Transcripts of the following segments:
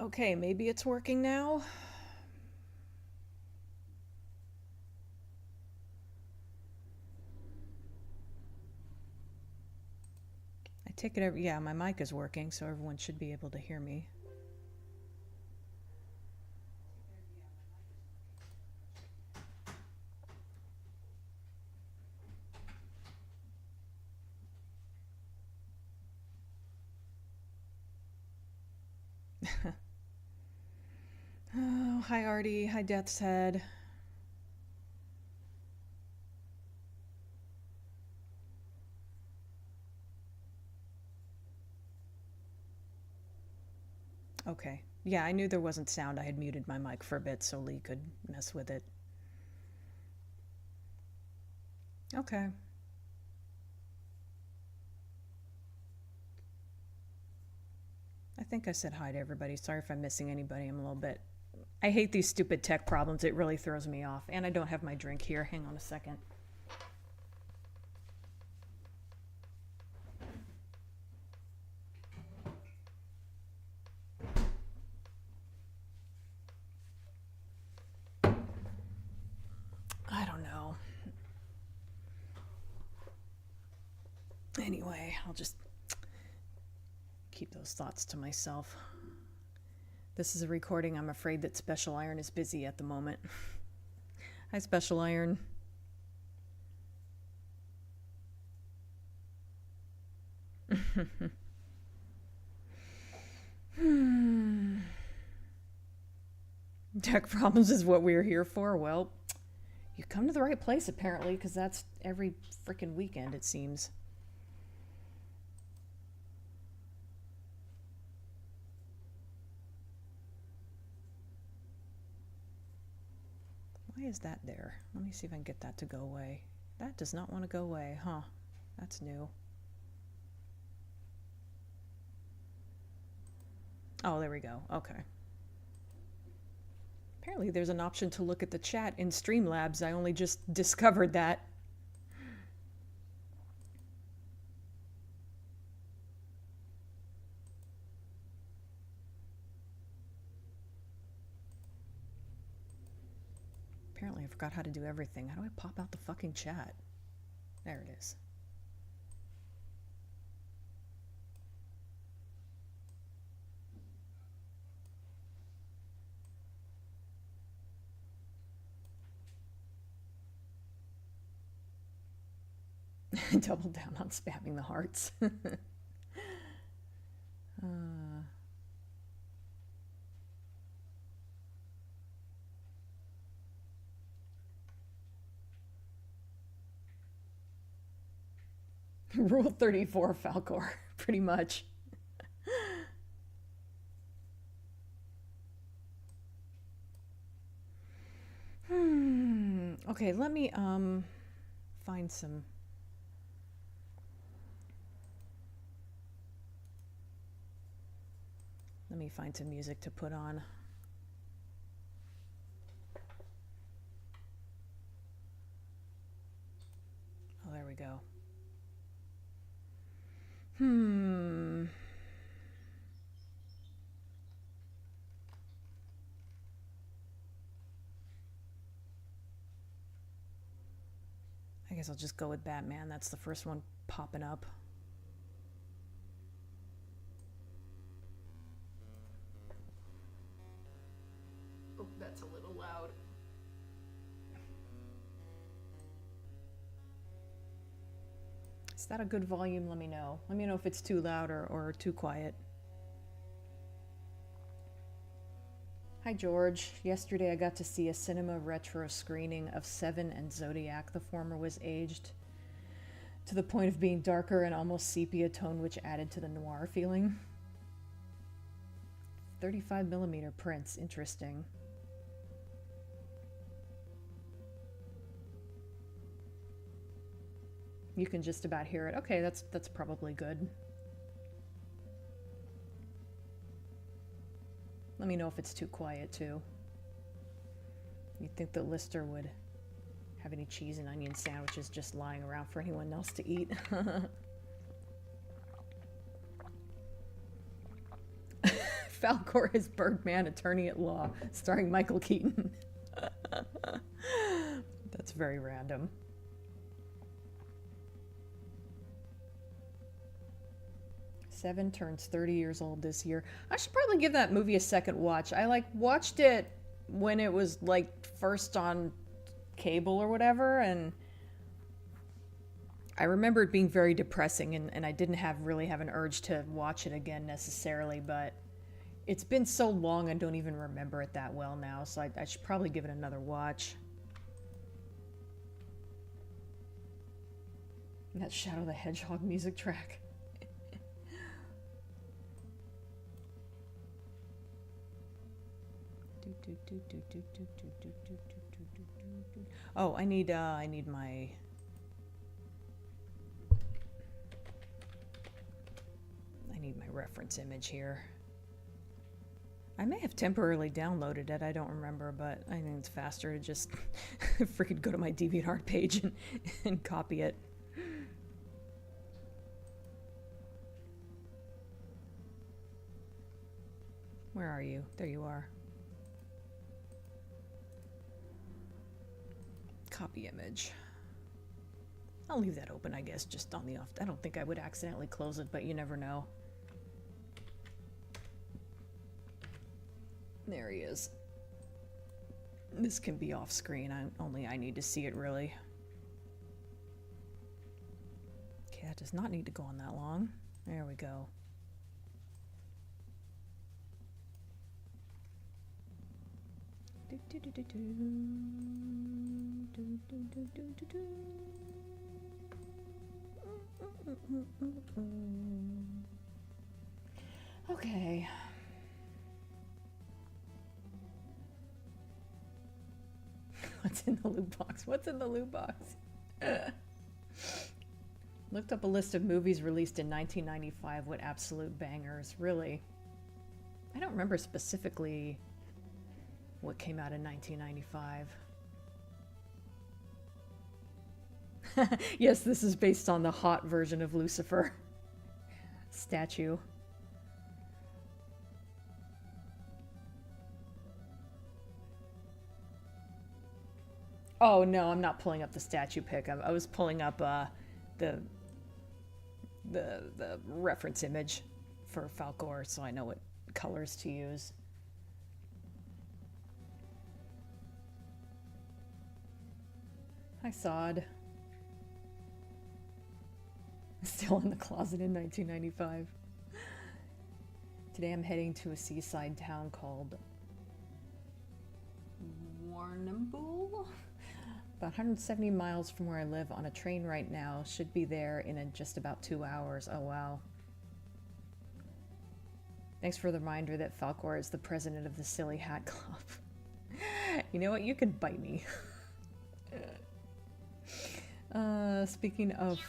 Okay, maybe it's working now. I take it yeah, my mic is working, so everyone should be able to hear me. Oh, hi Artie, hi Death's Head. Okay. Yeah, I knew there wasn't sound. I had muted my mic for a bit so Lee could mess with it. Okay. I think I said hi to everybody. Sorry if I'm missing anybody. I'm a little bit... I hate these stupid tech problems. It really throws me off. And I don't have my drink here. Hang on a second. I don't know. Anyway, I'll just keep those thoughts to myself. This is a recording. I'm afraid that Special Iron is busy at the moment. Hi, Special Iron. Tech problems is what we're here for. Well, you come to the right place apparently, because that's every freaking weekend, it seems. Why is that there? Let me see if I can get that to go away. That does not want to go away, huh? That's new. Oh, there we go. Okay. Apparently there's an option to look at the chat in Streamlabs. I only just discovered that. Apparently I forgot how to do everything. How do I pop out the fucking chat? There it is. Double down on spamming the hearts. Rule 34, Falcor, pretty much. Okay, let me find some... Let me find some music to put on. Oh, there we go. I guess I'll just go with Batman. That's the first one popping up. Oh, that's a little loud. Is that a good volume? Let me know. Let me know if it's too loud or too quiet. Hi, George. Yesterday I got to see a cinema retro screening of Seven and Zodiac. The former was aged to the point of being darker and almost sepia tone, which added to the noir feeling. 35mm prints. Interesting. You can just about hear it. Okay, that's probably good. Let me know if it's too quiet, too. You'd think that Lister would have any cheese and onion sandwiches just lying around for anyone else to eat. Falcor is Birdman, attorney at law, starring Michael Keaton. That's very random. Seven turns 30 years old this year. I should probably give that movie a second watch. I like watched it when it was like first on cable or whatever, and I remember it being very depressing, and I didn't really have an urge to watch it again necessarily, but it's been so long I don't even remember it that well now, so I should probably give it another watch. And that Shadow the Hedgehog music track. Oh, I need my... reference image here. I may have temporarily downloaded it, I don't remember, but I think it's faster to just freaking go to my DeviantArt page and copy it. Where are you? There you are. Copy image. I'll leave that open, I guess, just on the off. I don't think I would accidentally close it, but you never know. There he is. This can be off screen. Only I need to see it, really. Okay, that does not need to go on that long. There we go. Okay. What's in the loot box? What's in the loot box? Looked up a list of movies released in 1995 with absolute bangers. Really? I don't remember specifically what came out in 1995. Yes, this is based on the hot version of Lucifer statue. Oh no, I'm not pulling up the statue pic. I was pulling up the reference image for Falcor, so I know what colors to use. Hi, Sod. Still in the closet in 1995. Today I'm heading to a seaside town called Warrnambool. About 170 miles from where I live on a train right now. Should be there in just about 2 hours. Oh, wow. Thanks for the reminder that Falcor is the president of the Silly Hat Club. You know what? You can bite me. Speaking of...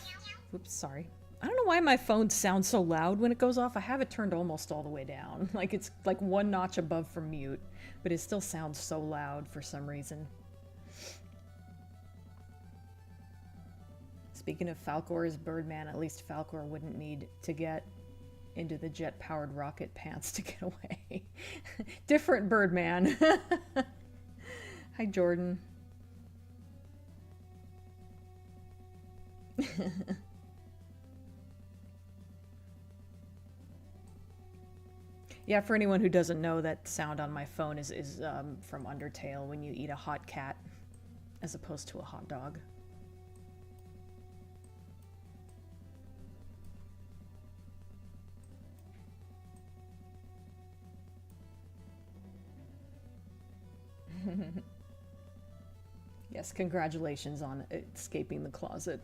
Oops, sorry. I don't know why my phone sounds so loud when it goes off. I have it turned almost all the way down. Like it's like one notch above from mute, but it still sounds so loud for some reason. Speaking of Falcor as Birdman, at least Falcor wouldn't need to get into the jet-powered rocket pants to get away. Different Birdman. Hi, Jordan. Yeah, for anyone who doesn't know, that sound on my phone is from Undertale when you eat a hot cat as opposed to a hot dog. Yes, congratulations on escaping the closet.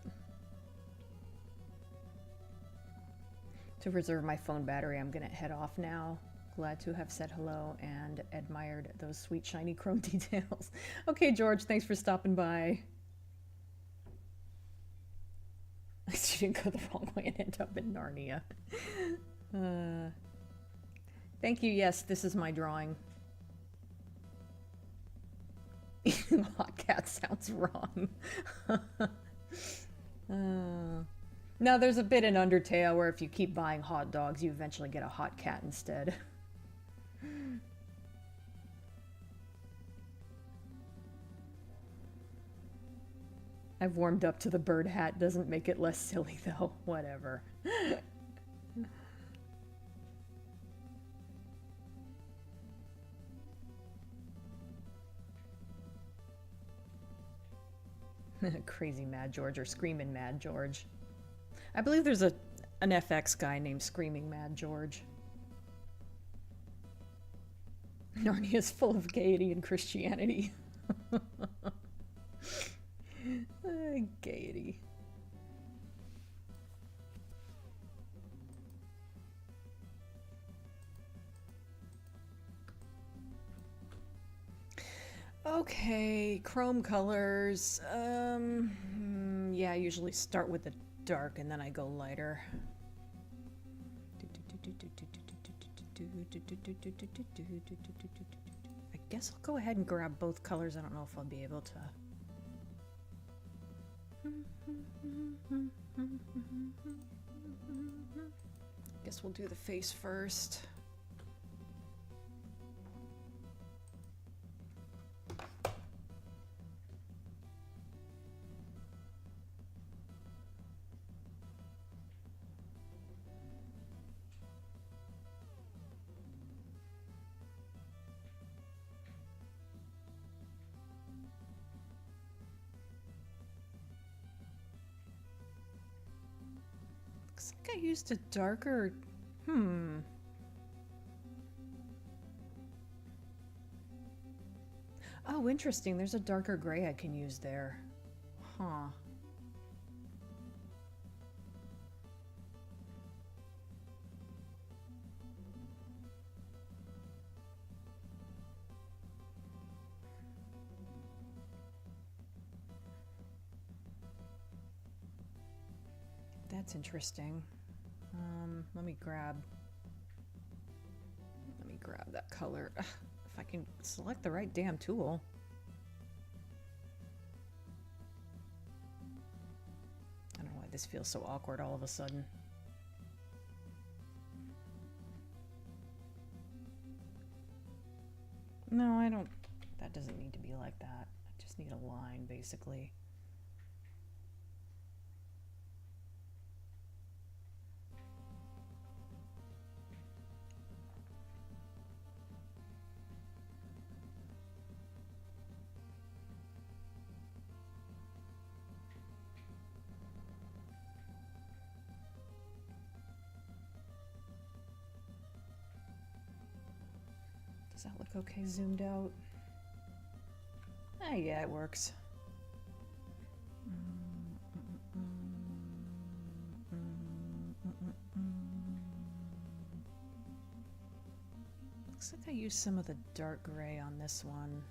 To reserve my phone battery, I'm gonna head off now. Glad to have said hello and admired those sweet shiny chrome details. Okay, George, thanks for stopping by. You didn't go the wrong way and end up in Narnia. Thank you, yes, this is my drawing. Hot cat sounds wrong. No, there's a bit in Undertale where if you keep buying hot dogs, you eventually get a hot cat instead. I've warmed up to the bird hat. Doesn't make it less silly, though. Whatever. Crazy Mad George or Screamin' Mad George. I believe there's an FX guy named Screaming Mad George. Narnia's full of gaiety and Christianity. Gaiety. Okay, chrome colors. Yeah, I usually start with the dark and then I go lighter. I guess I'll go ahead and grab both colors. I don't know if I'll be able to. Guess we'll do the face first. Looks like I used a darker... Oh, interesting. There's a darker gray I can use there. Huh. That's interesting. Let me grab that color. Ugh, if I can select the right damn tool. I don't know why this feels so awkward all of a sudden. No, I don't. That doesn't need to be like that. I just need a line, basically. Does that look okay zoomed out? Ah, yeah, it works. Looks like I used some of the dark gray on this one.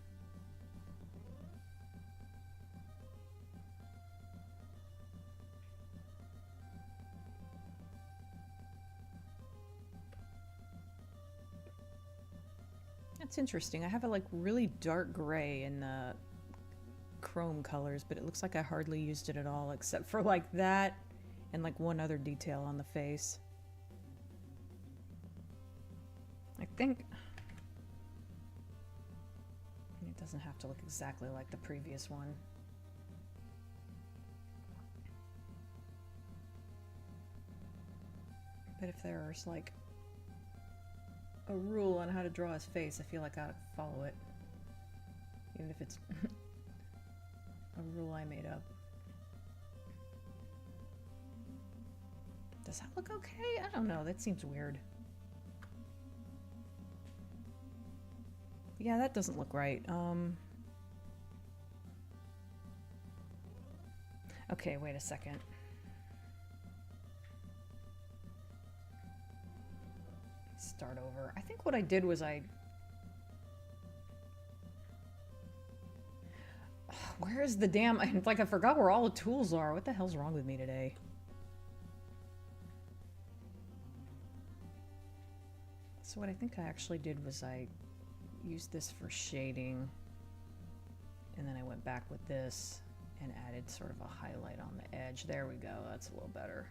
That's interesting. I have a like really dark gray in the chrome colors, but it looks like I hardly used it at all except for like that and like one other detail on the face. I think it doesn't have to look exactly like the previous one. But if there's like a rule on how to draw his face, I feel like I ought to follow it. Even if it's a rule I made up. Does that look okay? I don't know, that seems weird. Yeah, that doesn't look right. Okay, wait a second. Start over. I think what I did was where is the damn... It's like I forgot where all the tools are. What the hell's wrong with me today? So what I think I actually did was I used this for shading, and then I went back with this and added sort of a highlight on the edge. There we go. That's a little better.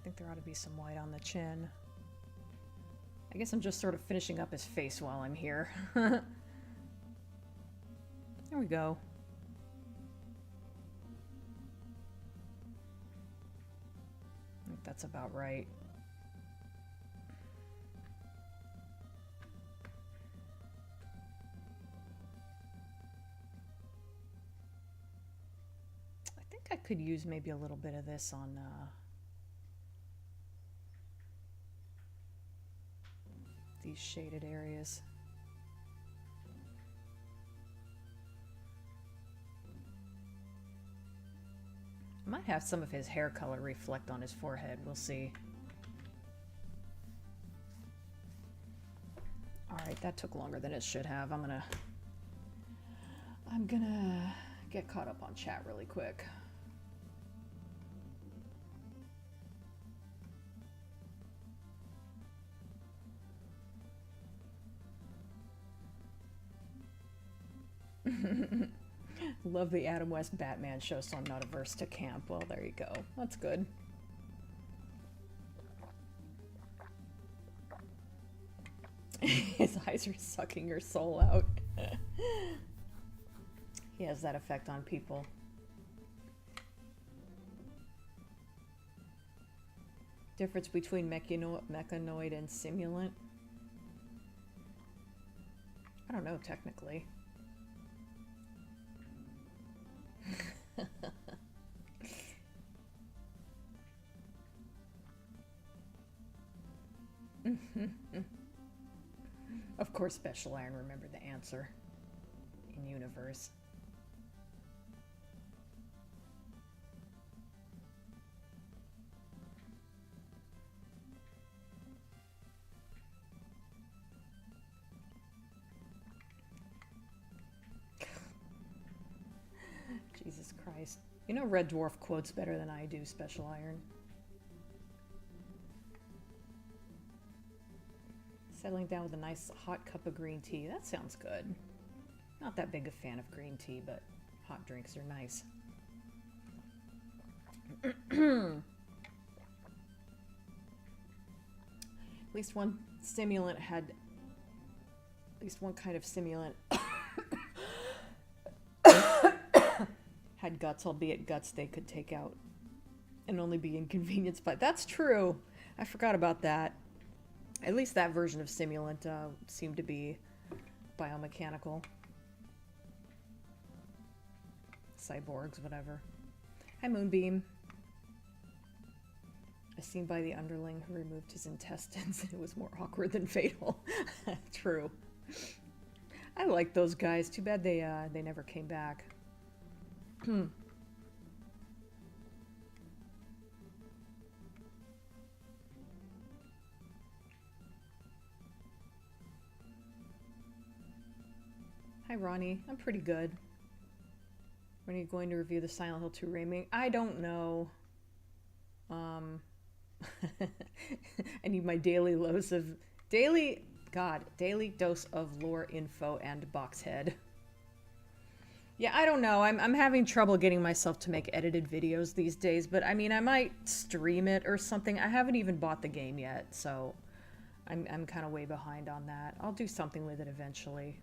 think there ought to be some white on the chin. I guess I'm just sort of finishing up his face while I'm here. There we go. I think that's about right. I think I could use maybe a little bit of this on these shaded areas. I might have some of his hair color reflect on his forehead. We'll see. Alright, that took longer than it should have. I'm gonna get caught up on chat really quick. Love the Adam West Batman show, so I'm not averse to camp. Well, there you go. That's good. His eyes are sucking your soul out. He has that effect on people. Difference between mechanoid and simulant? I don't know, technically. Of course, Special Iron remembered the answer in universe. Jesus Christ. You know Red Dwarf quotes better than I do, Special Iron. Settling down with a nice hot cup of green tea. That sounds good. Not that big a fan of green tea, but hot drinks are nice. At least one stimulant had... At least one kind of stimulant had guts, albeit guts they could take out and only be inconvenienced by. That's true. I forgot about that. At least that version of stimulant seemed to be biomechanical. Cyborgs, whatever. Hi, Moonbeam. As seen by the underling who removed his intestines, it was more awkward than fatal. True. I like those guys. Too bad they never came back. Hi, Ronnie. I'm pretty good. When are you going to review the Silent Hill 2 remake? I don't know. I need my daily dose of daily dose of lore info and boxhead. Yeah, I don't know. I'm having trouble getting myself to make edited videos these days, but I mean, I might stream it or something. I haven't even bought the game yet, so I'm kind of way behind on that. I'll do something with it eventually.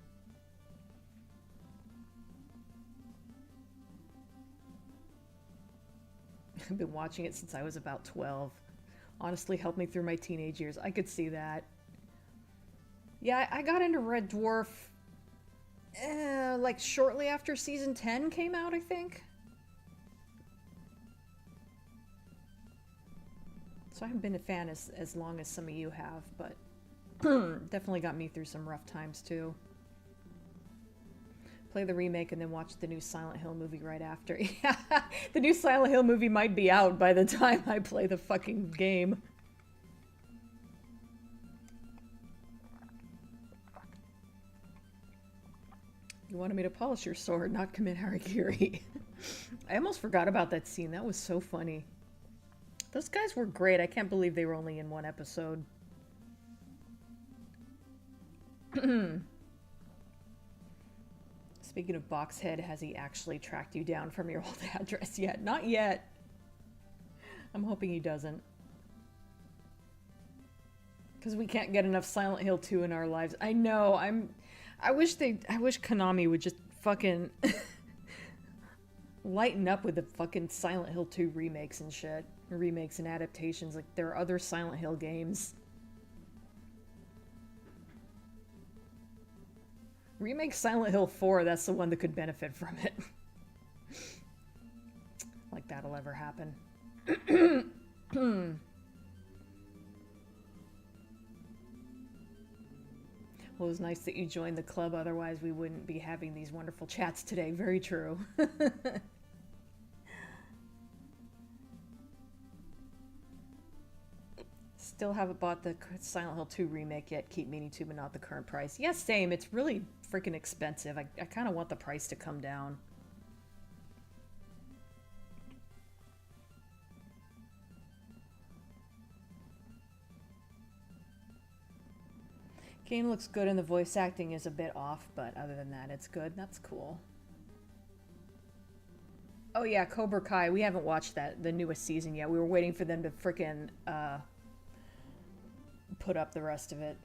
I've been watching it since I was about 12. Honestly, helped me through my teenage years. I could see that. Yeah, I got into Red Dwarf like shortly after season 10 came out, I think. So I haven't been a fan as long as some of you have, but definitely got me through some rough times too. Play the remake and then watch the new Silent Hill movie right after. Yeah, the new Silent Hill movie might be out by the time I play the fucking game. You wanted me to polish your sword, not commit harikiri. I almost forgot about that scene. That was so funny. Those guys were great. I can't believe they were only in one episode. Speaking of Boxhead, has he actually tracked you down from your old address yet? Not yet. I'm hoping he doesn't. Because we can't get enough Silent Hill 2 in our lives. I know, I wish Konami would just fucking lighten up with the fucking Silent Hill 2 remakes and shit. Remakes and adaptations. Like, there are other Silent Hill games. Remake Silent Hill 4, that's the one that could benefit from it. Like that'll ever happen. Well, it was nice that you joined the club, otherwise we wouldn't be having these wonderful chats today. Very true. Still haven't bought the Silent Hill 2 remake yet. Keep meaning to, but not the current price. Yes, same. It's really freaking expensive. I kind of want the price to come down. Game looks good and the voice acting is a bit off, but other than that, it's good. That's cool. Oh yeah, Cobra Kai. We haven't watched the newest season yet. We were waiting for them to frickin' put up the rest of it.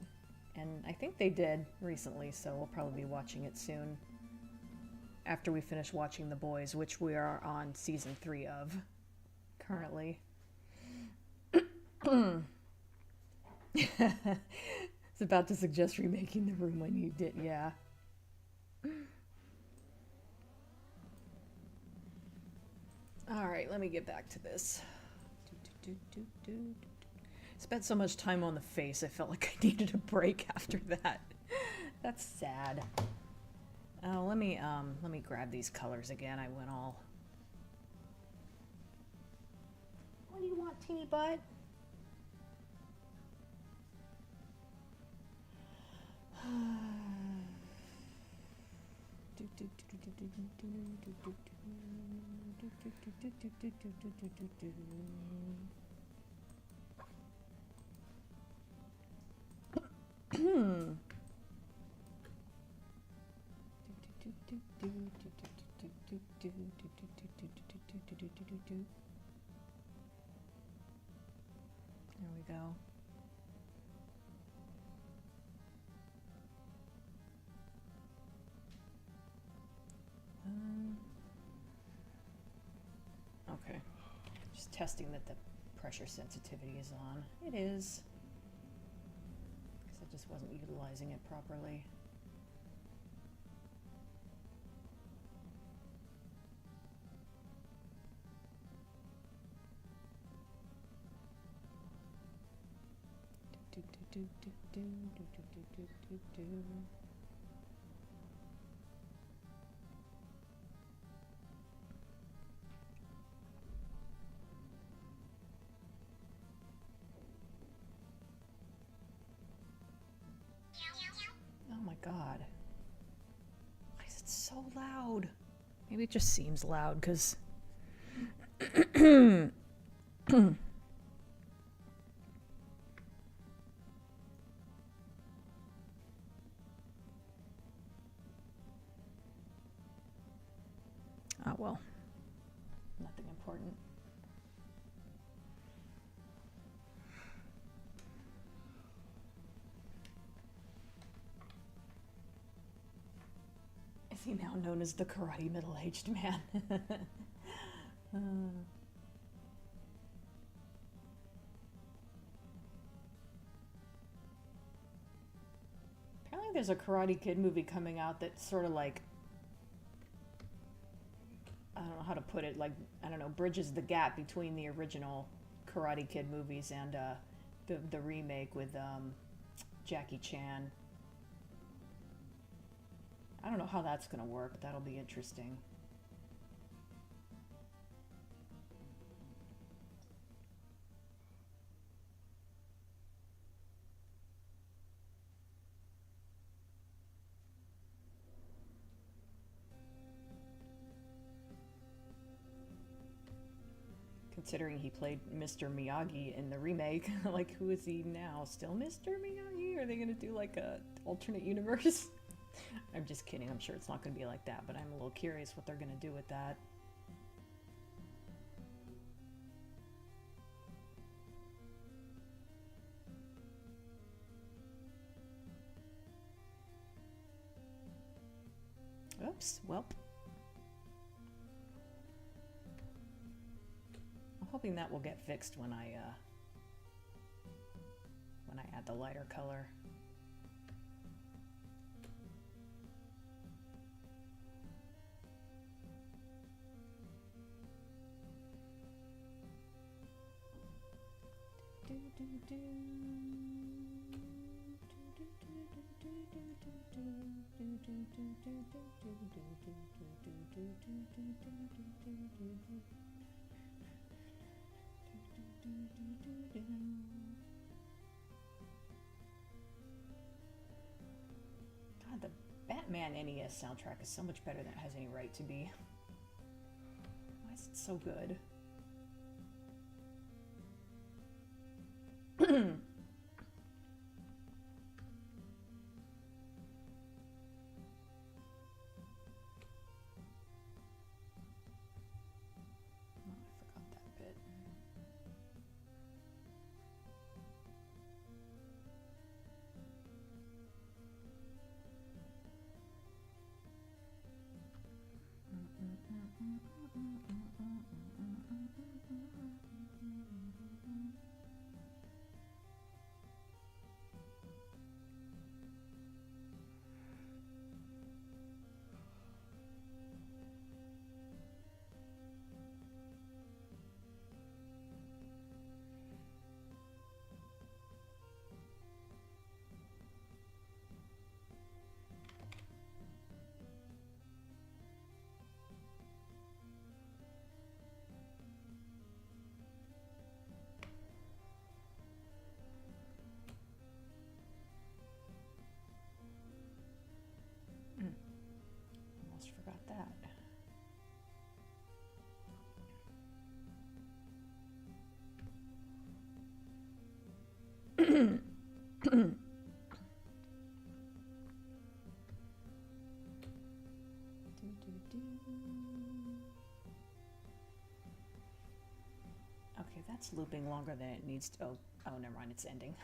And I think they did recently, so we'll probably be watching it soon. After we finish watching The Boys, which we are on season 3 of currently. It's about to suggest remaking The Room when you did, yeah. Alright, let me get back to this. Spent so much time on the face, I felt like I needed a break after that. That's sad. Oh, let me grab these colors again. I went all... What do you want, teeny butt? There we go. Okay. Just testing that the pressure sensitivity is on. It is. Because I just wasn't utilizing it properly. Oh my god. Why is it so loud? Maybe it just seems loud because... Oh well. Nothing important. Is he now known as the karate middle-aged man? Apparently there's a Karate Kid movie coming out that's sort of like, I don't know how to put it, like, I don't know, bridges the gap between the original Karate Kid movies and the remake with Jackie Chan. I don't know how that's going to work, but that'll be interesting. Considering he played Mr. Miyagi in the remake, like, who is he now? Still Mr. Miyagi? Are they going to do like a alternate universe? I'm just kidding. I'm sure it's not going to be like that, but I'm a little curious what they're going to do with that. Oops, welp. I'm hoping that will get fixed when I add the lighter color. God, the Batman NES soundtrack is so much better than it has any right to be. Why is it so good? Almost forgot that. Okay, that's looping longer than it needs to. Oh, never mind, it's ending.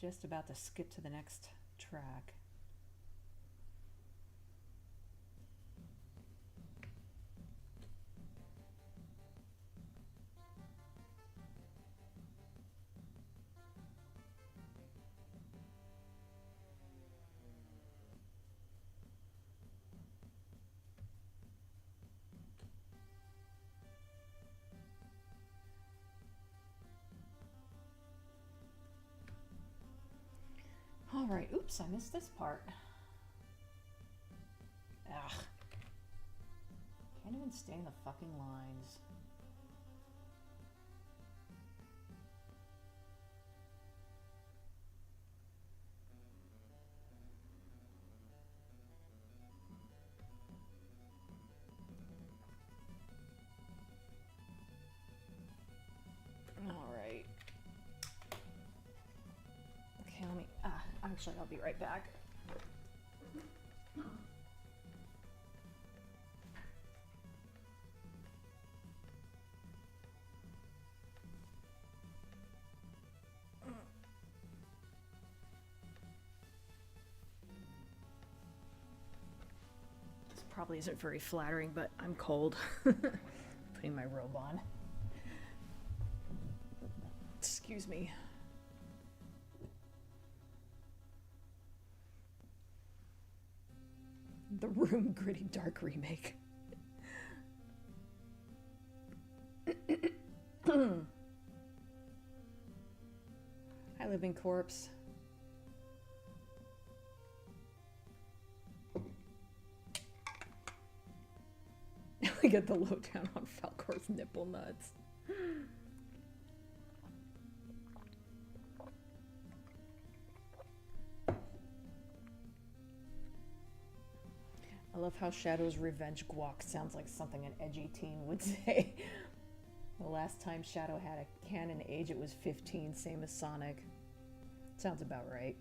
Just about to skip to the next track. All right, oops, I missed this part. Ugh. Can't even stay in the fucking lines. All right. Okay, let me, actually, I'll be right back. This probably isn't very flattering, but I'm cold. Putting my robe on. Excuse me. The Room Gritty Dark remake. Hi, Living Corpse. We get the lowdown on Falcor's nipple nuts. I love how Shadow's Revenge Guac sounds like something an edgy teen would say. The last time Shadow had a canon age, it was 15, same as Sonic. Sounds about right.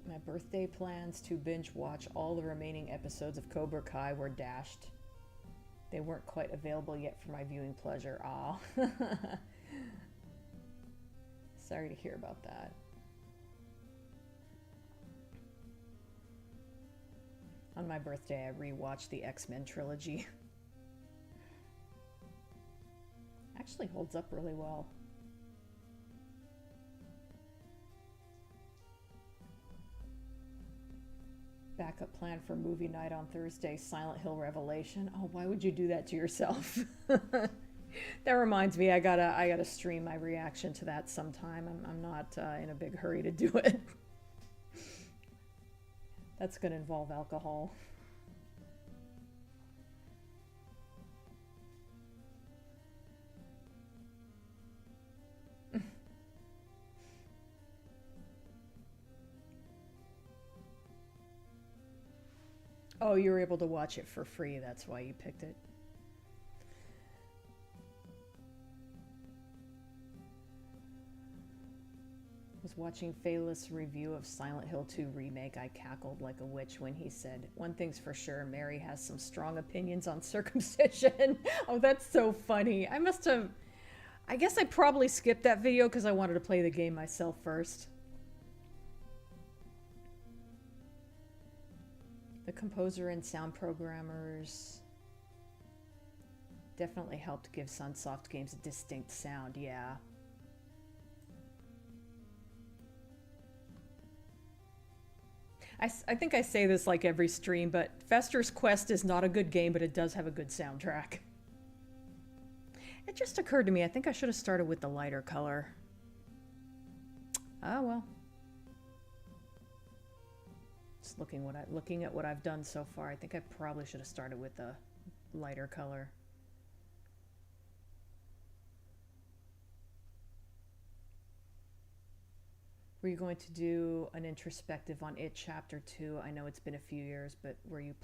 My birthday plans to binge watch all the remaining episodes of Cobra Kai were dashed. They weren't quite available yet for my viewing pleasure. Aw. Sorry to hear about that. On my birthday, I rewatched the X-Men trilogy. Actually holds up really well. Backup plan for movie night on Thursday, Silent Hill Revelation. Oh, why would you do that to yourself? That reminds me, I gotta stream my reaction to that sometime. I'm not in a big hurry to do it. That's gonna involve alcohol. Oh, you were able to watch it for free. That's why you picked it. Was watching Phalis' review of Silent Hill 2 Remake. I cackled like a witch when he said, "One thing's for sure, Mary has some strong opinions on circumcision." Oh, that's so funny. I guess I probably skipped that video because I wanted to play the game myself first. The composer and sound programmers definitely helped give Sunsoft games a distinct sound, yeah. I think I say this like every stream, but Fester's Quest is not a good game, but it does have a good soundtrack. It just occurred to me, I think I should have started with the lighter color. Ah, well. Just looking at what I've done so far, I think I probably should have started with the lighter color. Were you going to do an introspective on it Chapter 2? I know it's been a few years, but were you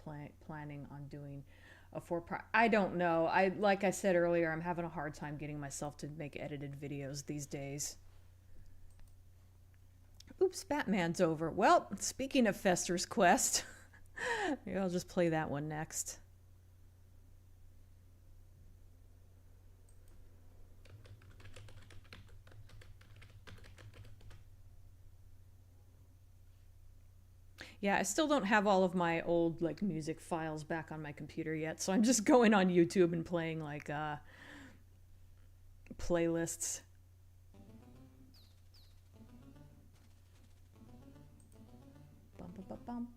planning on doing a four-part? I don't know. Like I said earlier, I'm having a hard time getting myself to make edited videos these days. Oops, Batman's over. Well, speaking of Fester's Quest, maybe I'll just play that one next. Yeah, I still don't have all of my old like music files back on my computer yet, so I'm just going on YouTube and playing like playlists. Bum, bum, bum, bum.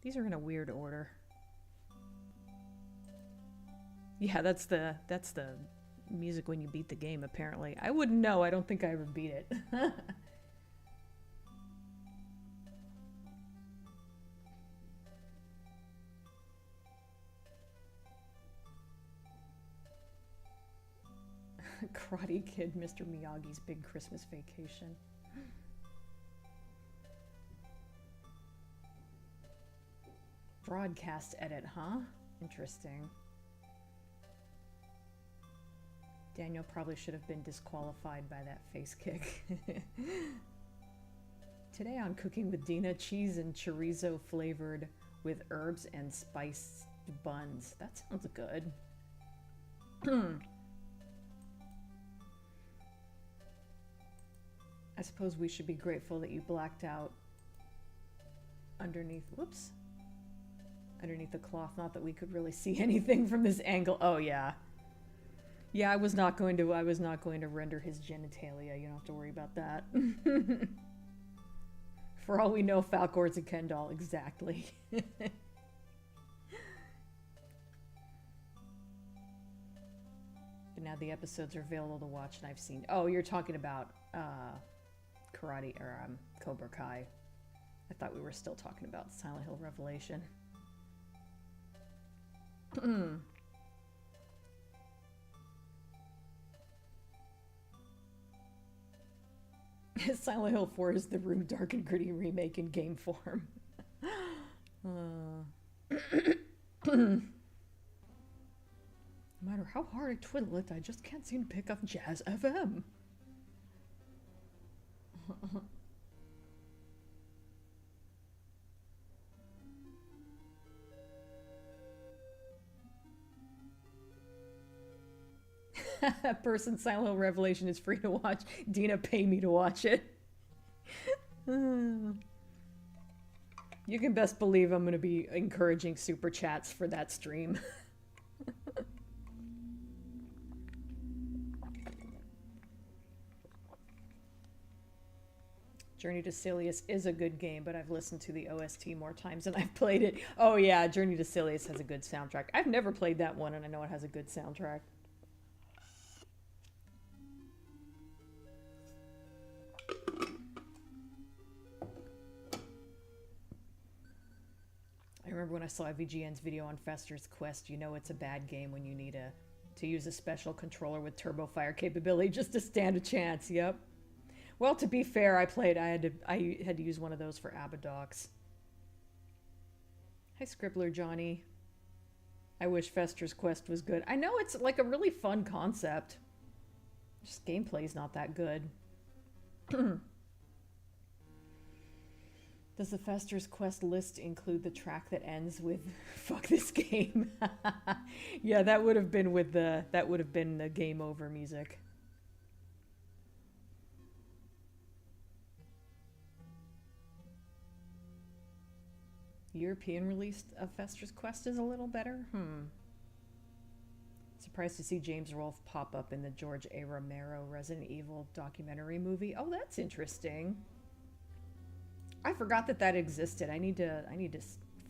These are in a weird order. Yeah, that's the music when you beat the game, apparently. I wouldn't know. I don't think I ever beat it. Karate Kid, Mr. Miyagi's Big Christmas Vacation. Broadcast edit, huh? Interesting. Daniel probably should have been disqualified by that face kick. Today on Cooking with Dina, cheese and chorizo flavored with herbs and spiced buns. That sounds good. I suppose we should be grateful that you blacked out underneath, whoops, underneath the cloth. Not that we could really see anything from this angle. Oh yeah. Yeah, I was not going to render his genitalia. You don't have to worry about that. For all we know, Falcor's a Ken doll. Exactly. But now the episodes are available to watch, and I've seen... Oh, you're talking about Karate, or Cobra Kai. I thought we were still talking about Silent Hill Revelation. Silent Hill 4 is the room dark and gritty remake in game form. No matter how hard I twiddle it, I just can't seem to pick up Jazz FM. Person Silent Hill Revelation is free to watch. Dina, pay me to watch it. You can best believe I'm going to be encouraging super chats for that stream. Journey to Silius is a good game, but I've listened to the OST more times than I've played it. Oh yeah, Journey to Silius has a good soundtrack. I've never played that one, and I know it has a good soundtrack. I remember when I saw VGN's video on Fester's Quest, you know it's a bad game when you need to use a special controller with turbo fire capability just to stand a chance. Yep. Well, to be fair, I had to use one of those for Abadox. Hi, Scribbler Johnny. I wish Fester's Quest was good. I know it's like a really fun concept. Just gameplay's not that good. Does the Fester's Quest list include the track that ends with "fuck this game"? Yeah, that would have been the game over music. European release of Fester's Quest is a little better. Surprised to see James Rolfe pop up in the George A. Romero Resident Evil documentary movie. Oh, that's interesting. I forgot that existed. I need to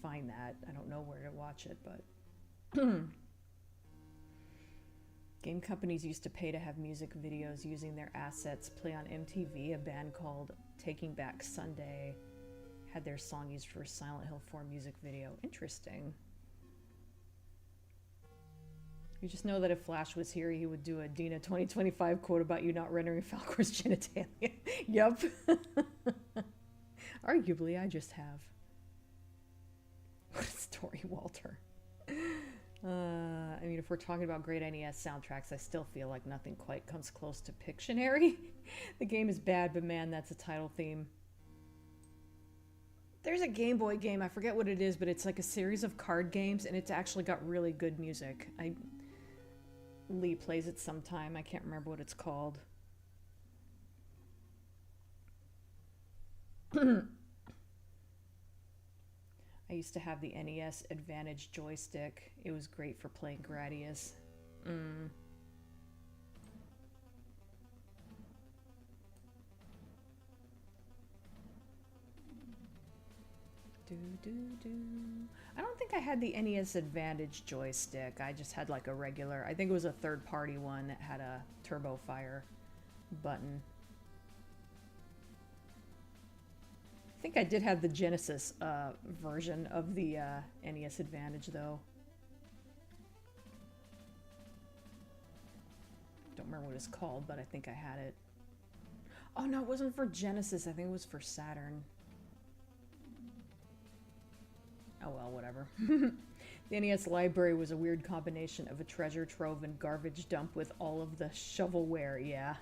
find that. I don't know where to watch it, but game companies used to pay to have music videos using their assets play on MTV. A band called Taking Back Sunday had their song used for a Silent Hill 4 music video. Interesting. You just know that if Flash was here, he would do a Dina 2025 quote about you not rendering Falcor's genitalia. Yup. Arguably, I just have. What a story, Walter. I mean, if we're talking about great NES soundtracks, I still feel like nothing quite comes close to Pictionary. The game is bad, but man, that's a title theme. There's a Game Boy game, I forget what it is, but it's like a series of card games, and it's actually got really good music. Lee plays it sometime. I can't remember what it's called. I used to have the NES Advantage joystick. It was great for playing Gradius. I don't think I had the NES Advantage joystick. I just had like a regular, I think it was a third-party one that had a turbo fire button. I think I did have the Genesis version of the NES Advantage, though. Don't remember what it's called, but I think I had it. Oh no, it wasn't for Genesis. I think it was for Saturn. Oh well, whatever. The NES library was a weird combination of a treasure trove and garbage dump with all of the shovelware, yeah.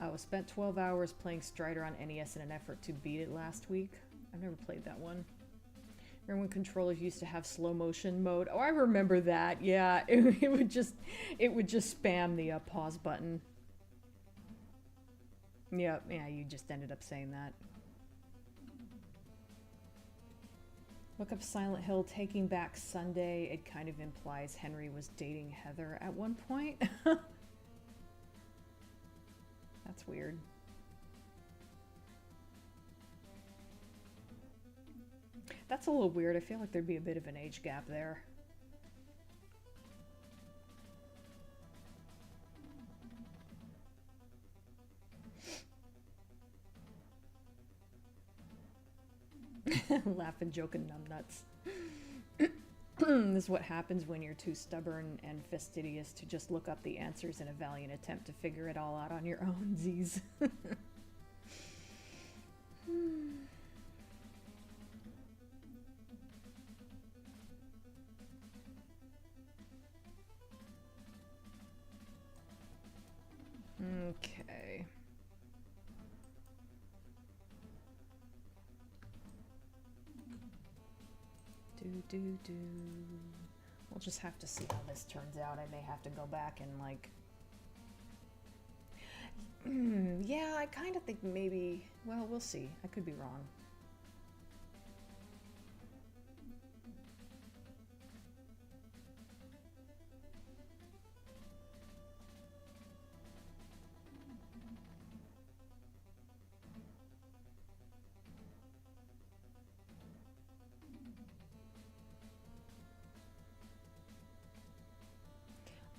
I spent 12 hours playing Strider on NES in an effort to beat it last week. I've never played that one. Remember when controllers used to have slow motion mode? Oh, I remember that. Yeah, it would just spam the pause button. Yeah, you just ended up saying that. Look up Silent Hill Taking Back Sunday. It kind of implies Henry was dating Heather at one point. That's weird. That's a little weird. I feel like there'd be a bit of an age gap there. Laughing, joking, numbnuts. This is what happens when you're too stubborn and fastidious to just look up the answers in a valiant attempt to figure it all out on your own, Z's. Okay. We'll just have to see how this turns out. I may have to go back and, like... yeah, I kind of think maybe... Well, we'll see. I could be wrong.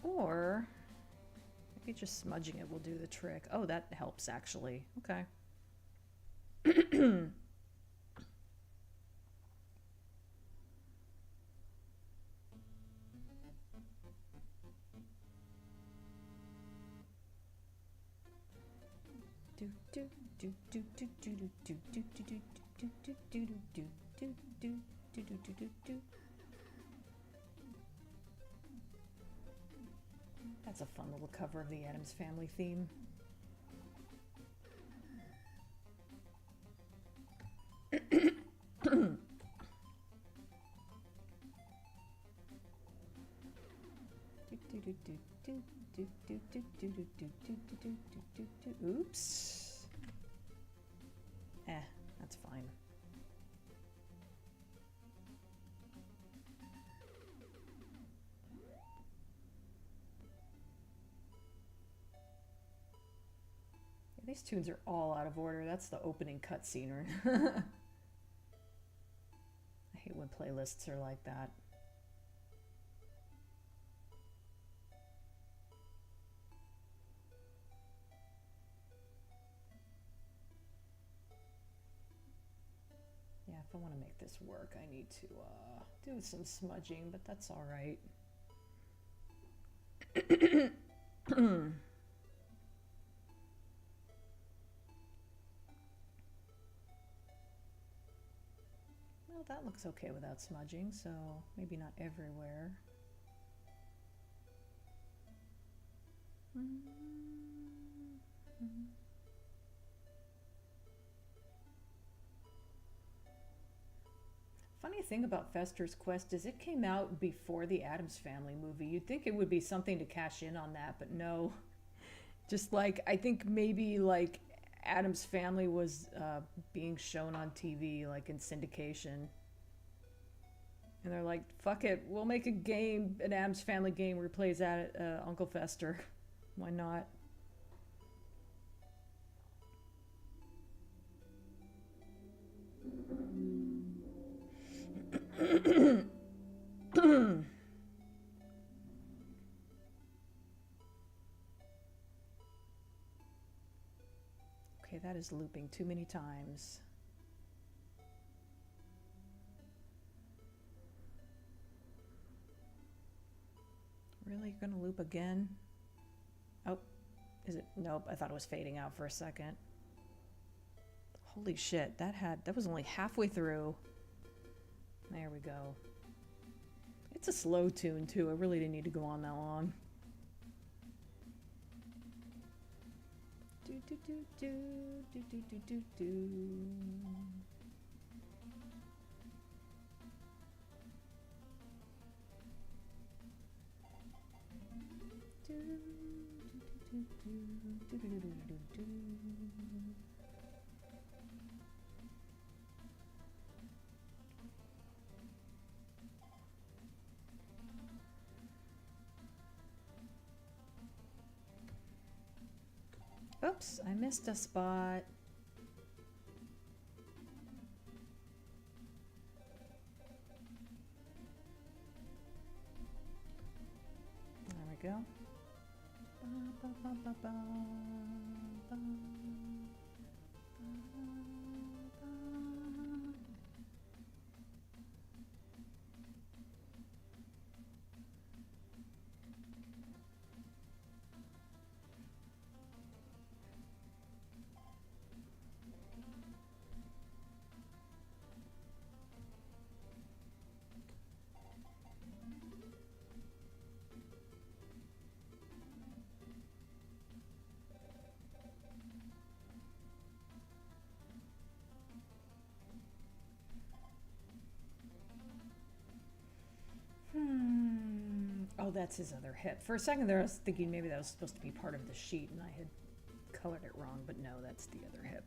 Or maybe just smudging it will do the trick. Oh, that helps actually. Okay. That's a fun little cover of the Addams Family theme. Oops. That's fine. These tunes are all out of order. That's the opening cutscene. I hate when playlists are like that. Yeah, if I want to make this work, I need to do some smudging, but that's all right. Well, that looks okay without smudging, so maybe not everywhere. Funny thing about Fester's Quest is it came out before the Addams Family movie. You'd think it would be something to cash in on that, but no. Just like, I think maybe like Addams Family was being shown on TV, like in syndication. And they're like, fuck it, we'll make a game, an Addams Family game where he plays Uncle Fester. Why not? Okay, that is looping too many times. Really? You're gonna loop again? Oh, is it? Nope, I thought it was fading out for a second. Holy shit, that was only halfway through. There we go. It's a slow tune too. I really didn't need to go on that long. Do do do do do do do do do. Oops, I missed a spot. There we go. Oh, that's his other hip. For a second there, I was thinking maybe that was supposed to be part of the sheet and I had colored it wrong, but no, that's the other hip.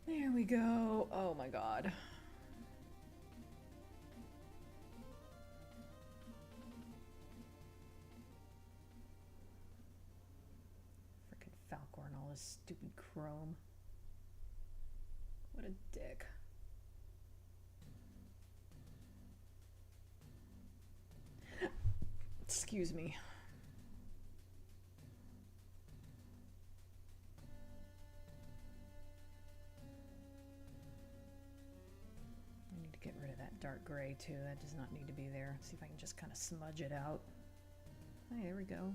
There we go. Oh my god. Frickin' Falcor and all his stupid chrome. What a dick. Excuse me. I need to get rid of that dark gray too. That does not need to be there. See if I can just kind of smudge it out. Hey, there we go.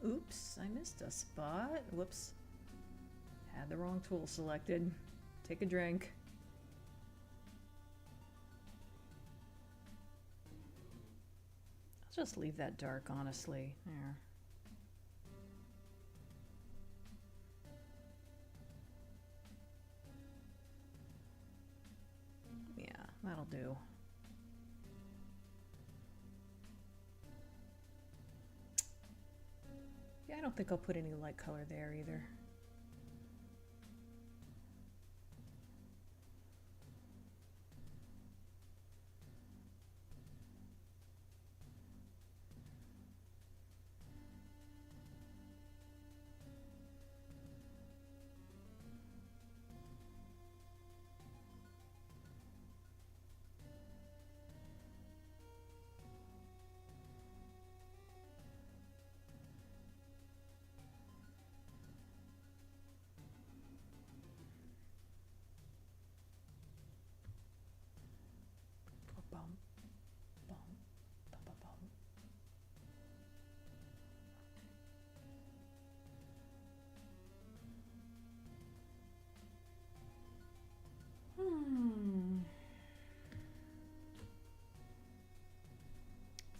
Oops, I missed a spot. Whoops. Had the wrong tool selected. Take a drink. I'll just leave that dark, honestly. There. Yeah, that'll do. Yeah, I don't think I'll put any light color there either.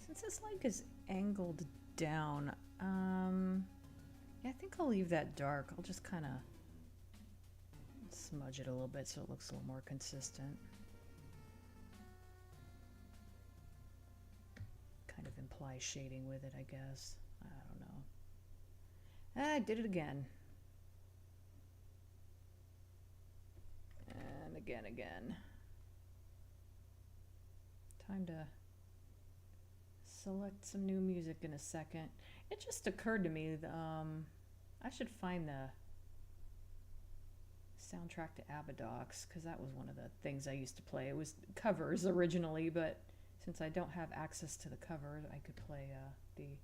Since this light is angled down, yeah, I think I'll leave that dark. I'll just kind of smudge it a little bit so it looks a little more consistent. Kind of imply shading with it, I guess. I don't know. I did it again. And again. Time to select some new music in a second. It just occurred to me that I should find the soundtrack to Abadox, because that was one of the things I used to play. It was covers originally, but since I don't have access to the cover, I could play the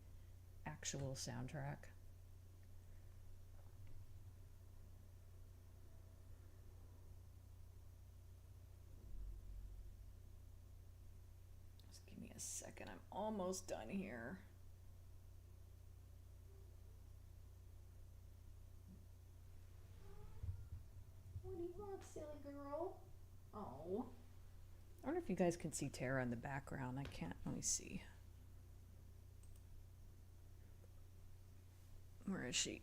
actual soundtrack. second. I'm almost done here. What do you want, silly girl? Oh. I wonder if you guys can see Tara in the background. I can't. Let me see. Where is she?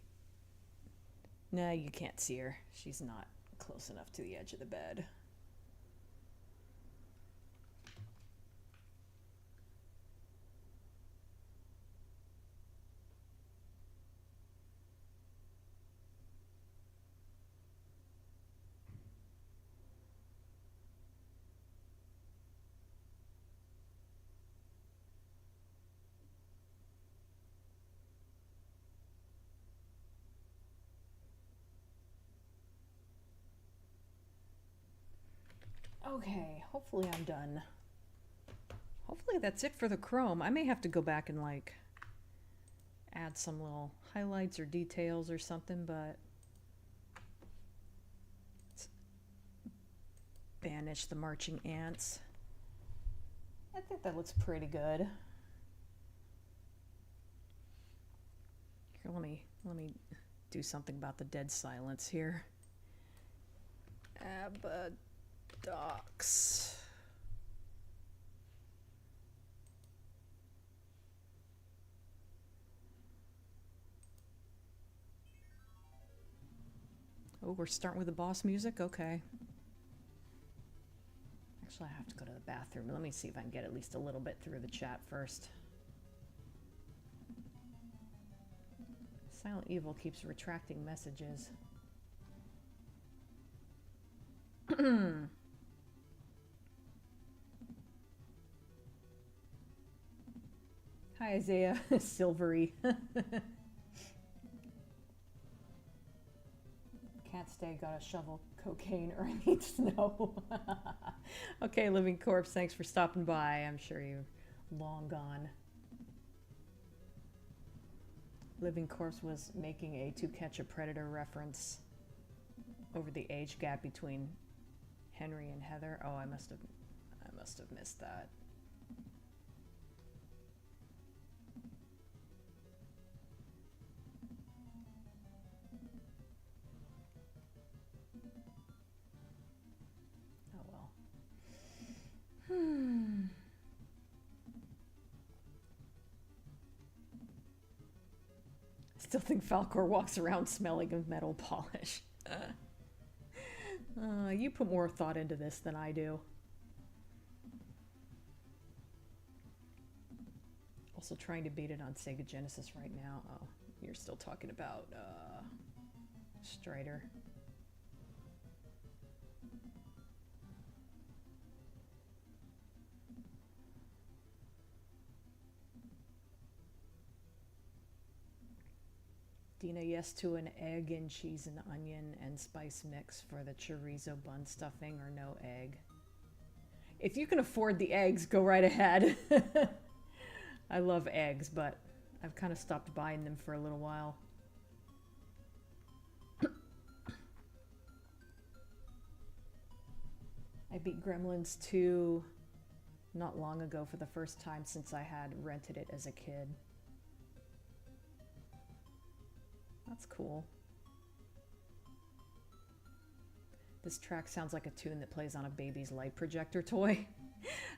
No, you can't see her. She's not close enough to the edge of the bed. Okay, hopefully I'm done. Hopefully that's it for the chrome. I may have to go back and like add some little highlights or details or something, but let's banish the marching ants. I think that looks pretty good. Here, let me do something about the dead silence here. Docs. Oh, we're starting with the boss music? Okay. Actually, I have to go to the bathroom. Let me see if I can get at least a little bit through the chat first. Silent Evil keeps retracting messages. Hi, Isaiah. Silvery. Can't stay, gotta shovel cocaine or I need snow. Okay, Living Corpse, thanks for stopping by. I'm sure you're long gone. Living Corpse was making a To Catch a Predator reference over the age gap between Henry and Heather. Oh, I must have missed that. Oh well. Still think Falcor walks around smelling of metal polish. You put more thought into this than I do. Also trying to beat it on Sega Genesis right now. Oh, you're still talking about Strider. Dina, yes to an egg and cheese and onion and spice mix for the chorizo bun stuffing, or no egg. If you can afford the eggs, go right ahead. I love eggs, but I've kind of stopped buying them for a little while. I beat Gremlins 2 not long ago for the first time since I had rented it as a kid. That's cool. This track sounds like a tune that plays on a baby's light projector toy.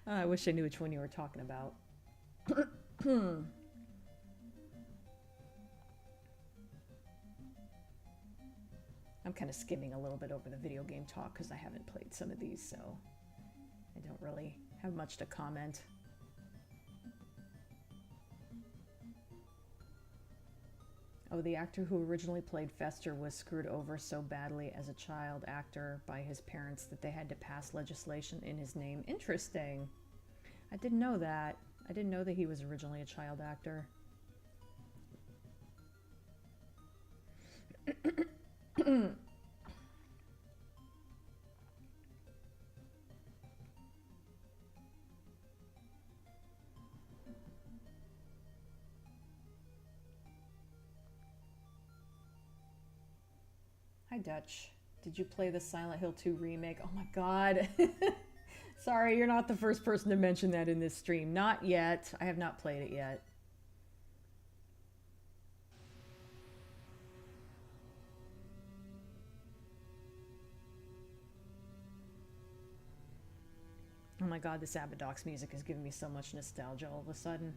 I wish I knew which one you were talking about. I'm kind of skimming a little bit over the video game talk because I haven't played some of these, so I don't really have much to comment. Oh, the actor who originally played Fester was screwed over so badly as a child actor by his parents that they had to pass legislation in his name. Interesting. I didn't know that. I didn't know that he was originally a child actor. Hi, Dutch. Did you play the Silent Hill 2 remake? Oh my god. Sorry, you're not the first person to mention that in this stream. Not yet. I have not played it yet. Oh my god, this Abadox music is giving me so much nostalgia all of a sudden.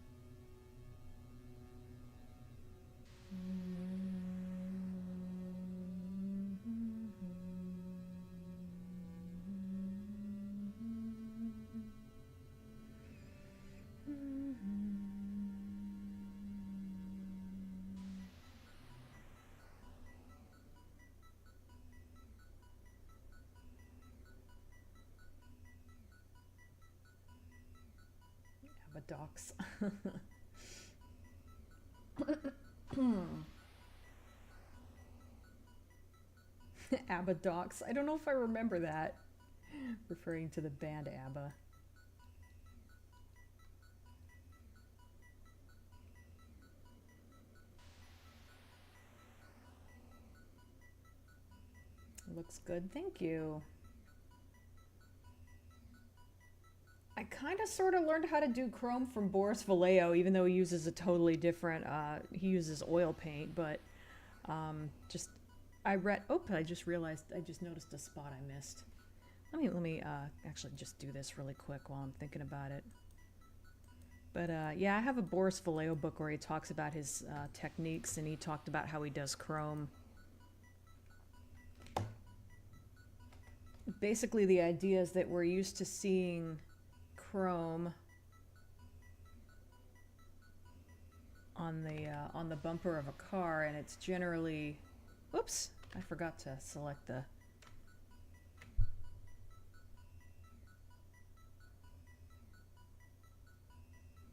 Abadox. Abadox. I don't know if I remember that. Referring to the band ABBA. Looks good, thank you. I kind of sort of learned how to do chrome from Boris Vallejo, even though he uses a totally different, he uses oil paint, but I read, I just realized, I just noticed a spot I missed. Let me actually just do this really quick while I'm thinking about it. But yeah, I have a Boris Vallejo book where he talks about his techniques, and he talked about how he does chrome. Basically, the idea is that we're used to seeing chrome on the bumper of a car, and it's generally, whoops, I forgot to select the,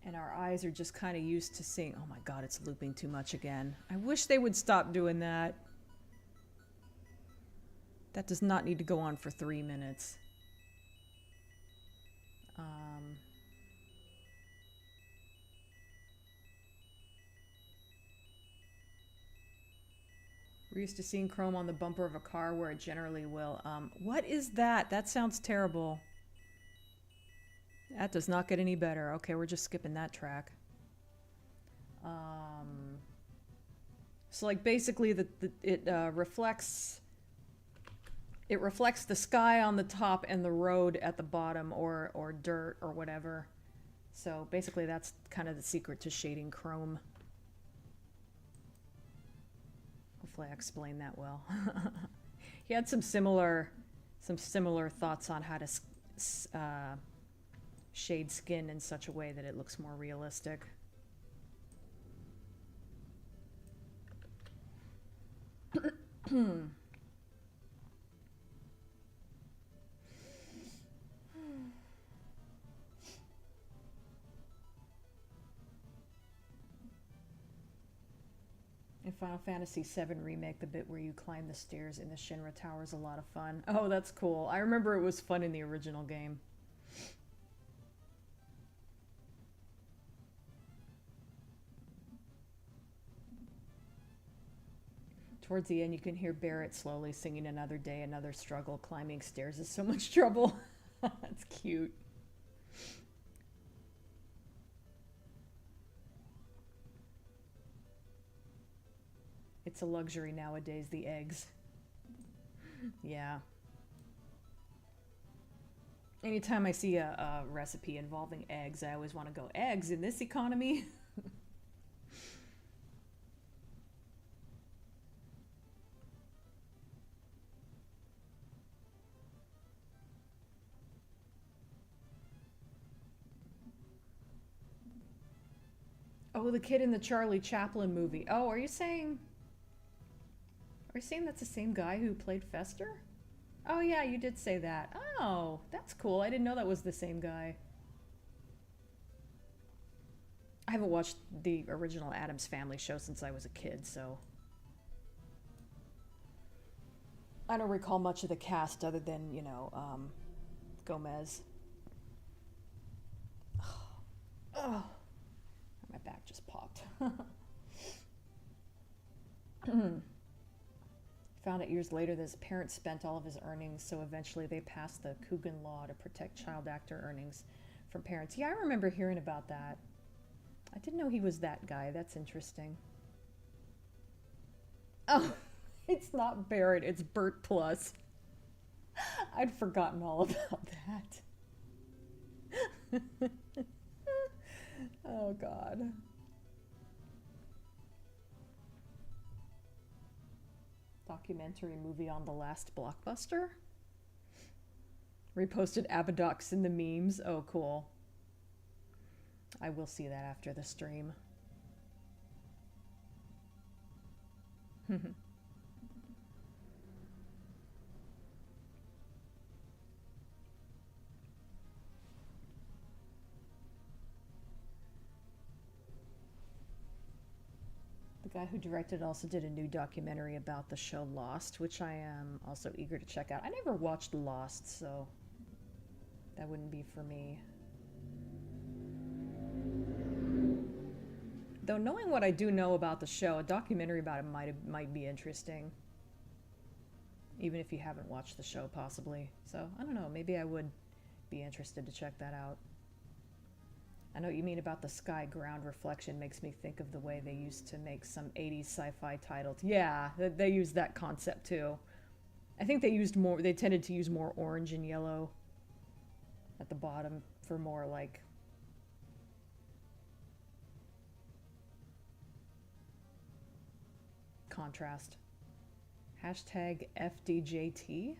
and our eyes are just kind of used to seeing, oh my god, it's looping too much again. I wish they would stop doing that. That does not need to go on for 3 minutes. We're used to seeing chrome on the bumper of a car where it generally will. What is that? That sounds terrible. That does not get any better. Okay, we're just skipping that track. So like basically it reflects the sky on the top and the road at the bottom, or dirt or whatever. So basically that's kind of the secret to shading chrome. Hopefully I explained that well. He had some similar thoughts on how to shade skin in such a way that it looks more realistic. In Final Fantasy VII Remake, the bit where you climb the stairs in the Shinra Tower is a lot of fun. Oh, that's cool. I remember it was fun in the original game. Towards the end, you can hear Barrett slowly singing "Another Day, Another Struggle." Climbing stairs is so much trouble. That's cute. It's a luxury nowadays, the eggs. Yeah. Anytime I see a recipe involving eggs, I always want to go, eggs in this economy? Oh, the kid in the Charlie Chaplin movie. Oh, are you saying that's the same guy who played Fester? Oh yeah, you did say that. Oh, that's cool. I didn't know that was the same guy. I haven't watched the original Addams Family show since I was a kid, so I don't recall much of the cast other than, you know, Gomez. Oh, my back just popped. If found out years later that his parents spent all of his earnings, so eventually they passed the Coogan Law to protect child actor earnings from parents. Yeah, I remember hearing about that. I didn't know he was that guy. That's interesting. Oh, it's not Barrett, it's Bert Plus. I'd forgotten all about that. Oh, God. Documentary movie on the last blockbuster? Reposted Abadox in the memes. Oh, cool. I will see that after the stream. The guy who directed also did a new documentary about the show Lost, which I am also eager to check out. I never watched Lost, so that wouldn't be for me. Though knowing what I do know about the show, a documentary about it might be interesting. Even if you haven't watched the show, possibly. So, I don't know, maybe I would be interested to check that out. I know what you mean about the sky ground reflection. Makes me think of the way they used to make some 80s sci-fi titles. Yeah, they used that concept too. I think they tended to use more orange and yellow at the bottom for more like contrast. Hashtag FDJT.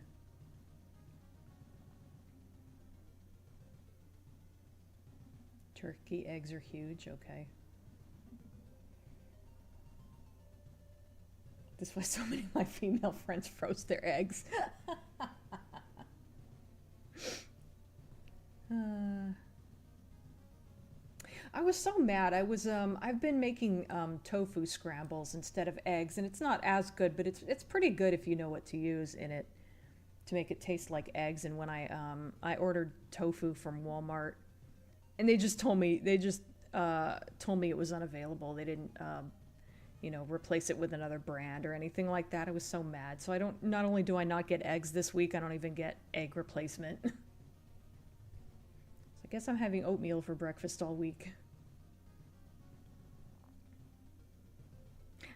Turkey eggs are huge, okay. This is why so many of my female friends froze their eggs. I was so mad. I've been making tofu scrambles instead of eggs, and it's not as good, but it's pretty good if you know what to use in it to make it taste like eggs. And when I ordered tofu from Walmart, and they just told me it was unavailable. They didn't replace it with another brand or anything like that. I was so mad. So not only do I not get eggs this week, I don't even get egg replacement. So I guess I'm having oatmeal for breakfast all week.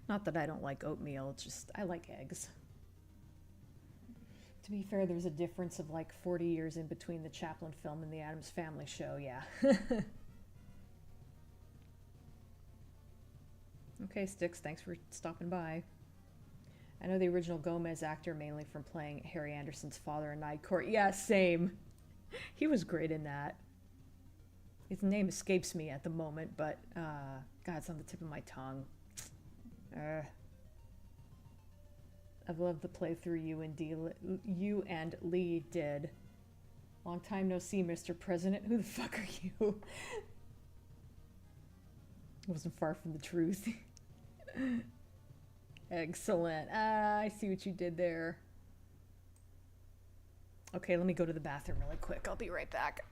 Not that I don't like oatmeal, it's just I like eggs. To be fair, there's a difference of like 40 years in between the Chaplin film and the Addams Family show, yeah. Okay, Styx, thanks for stopping by. I know the original Gomez actor mainly from playing Harry Anderson's father in Night Court. Yeah, same. He was great in that. His name escapes me at the moment, but God, it's on the tip of my tongue. I've loved the playthrough you and Lee did. Long time no see, Mr. President. Who the fuck are you? Wasn't far from the truth. Excellent. I see what you did there. Okay, let me go to the bathroom really quick. I'll be right back.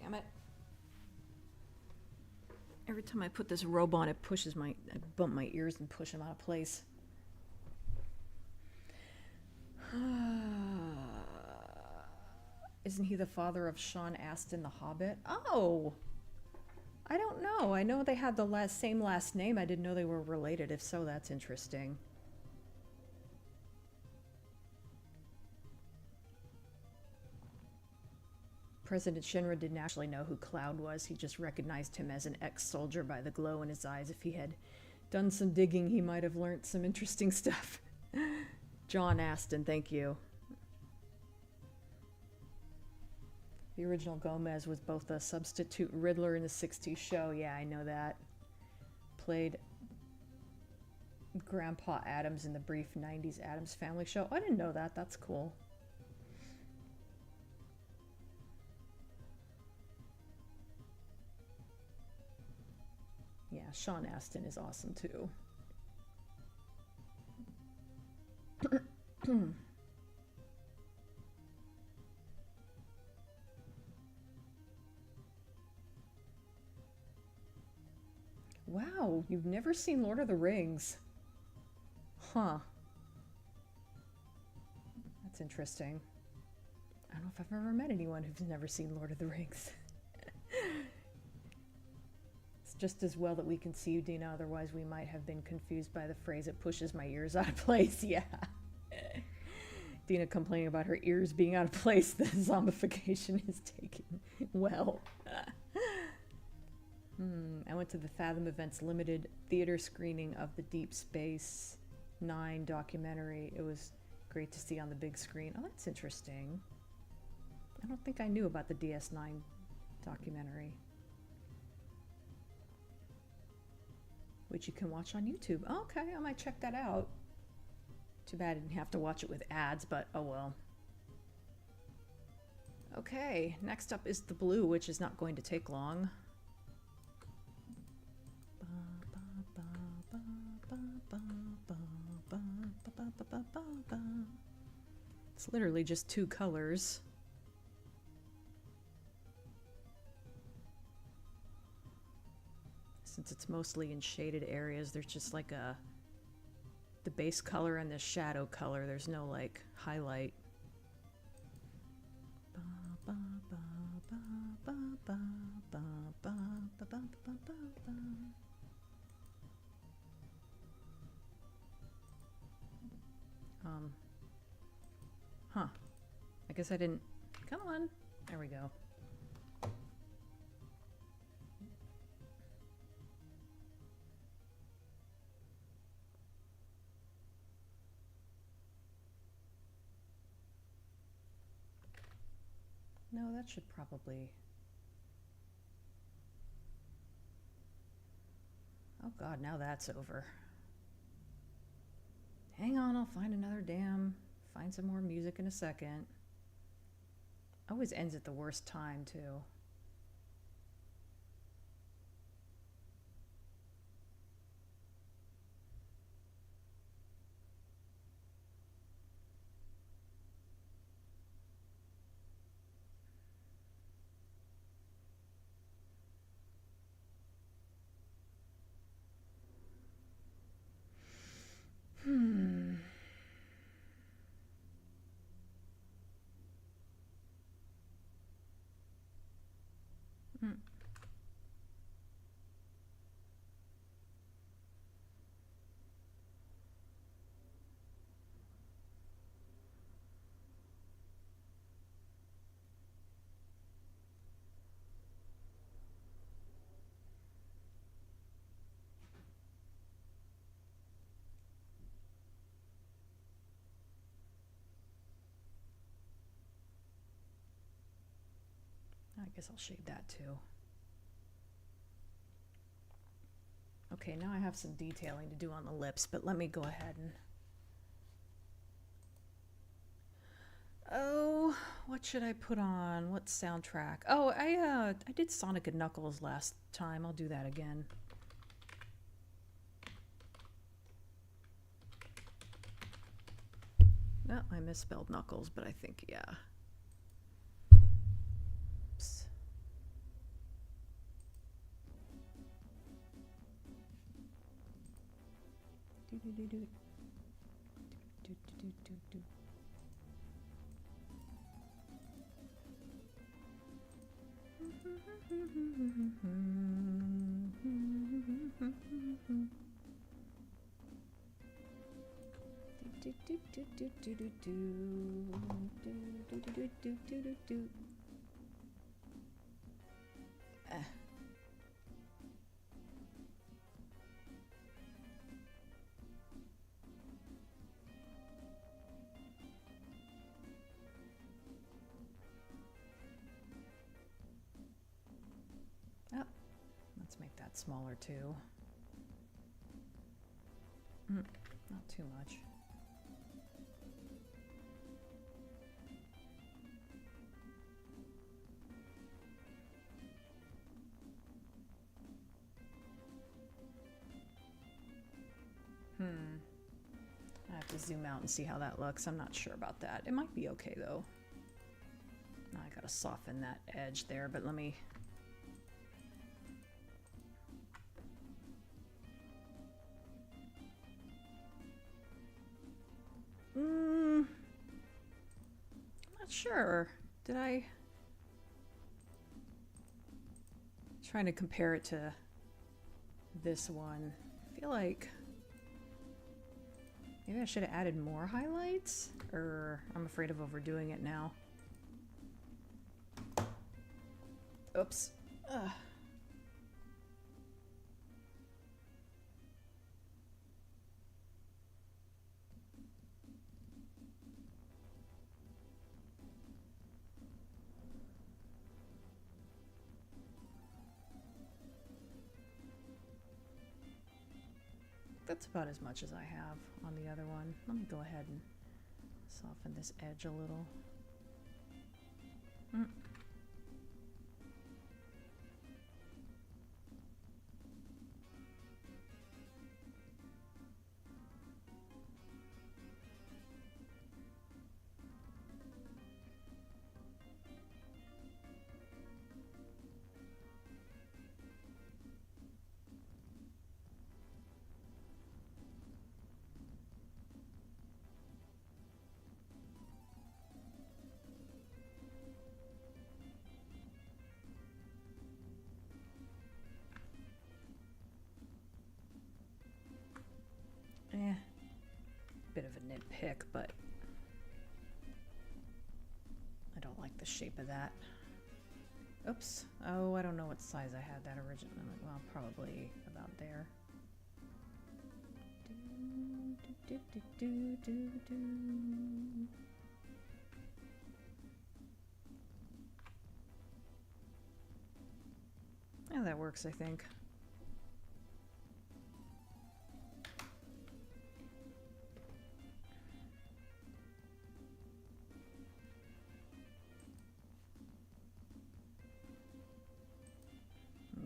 damn it. Every time I put this robe on, it pushes I bump my ears and push them out of place. Isn't he the father of Sean Astin the Hobbit? Oh! I don't know. I know they had the same last name. I didn't know they were related. If so, that's interesting. President Shinra didn't actually know who Cloud was. He just recognized him as an ex-soldier by the glow in his eyes. If he had done some digging, he might have learned some interesting stuff. John Astin, thank you. The original Gomez was both a substitute Riddler in the 60s show. Yeah, I know that. Played Grandpa Adams in the brief 90s Addams Family show. I didn't know that. That's cool. Yeah, Sean Astin is awesome too. Wow, you've never seen Lord of the Rings. Huh. That's interesting. I don't know if I've ever met anyone who's never seen Lord of the Rings. It's just as well that we can see you, Dina, otherwise we might have been confused by the phrase, it pushes my ears out of place. Yeah. Dina complaining about her ears being out of place. The zombification is taking well. I went to the Fathom Events Limited theater screening of the Deep Space Nine documentary. It was great to see on the big screen. Oh, that's interesting. I don't think I knew about the DS9 documentary, which you can watch on YouTube. Oh, okay, I might check that out. Too bad I didn't have to watch it with ads, but oh well. Okay, next up is the blue, which is not going to take long. It's literally just two colors. Since it's mostly in shaded areas, there's just like the base color and the shadow color. There's no like highlight. Huh. I guess I didn't... Come on. There we go. No, that should probably... Oh god, now that's over. Hang on, I'll find another find some more music in a second. Always ends at the worst time, too. I guess I'll shade that too. Okay, now I have some detailing to do on the lips, but let me go ahead and... Oh, what should I put on? What soundtrack? Oh, I did Sonic and Knuckles last time. I'll do that again. No, I misspelled Knuckles, but I think, yeah. Oops. Let's make that smaller too. Not too much. I have to zoom out and see how that looks. I'm not sure about that. It might be okay though. Now I gotta soften that edge there, but let me... I'm not sure. Did I... Trying to compare it to this one. I feel like maybe I should have added more highlights, or I'm afraid of overdoing it now. Oops. Ugh. That's about as much as I have on the other one. Let me go ahead and soften this edge a little. Bit of a nitpick, but I don't like the shape of that. Oops. Oh, I don't know what size I had that originally. Well, probably about there. Yeah, that works, I think.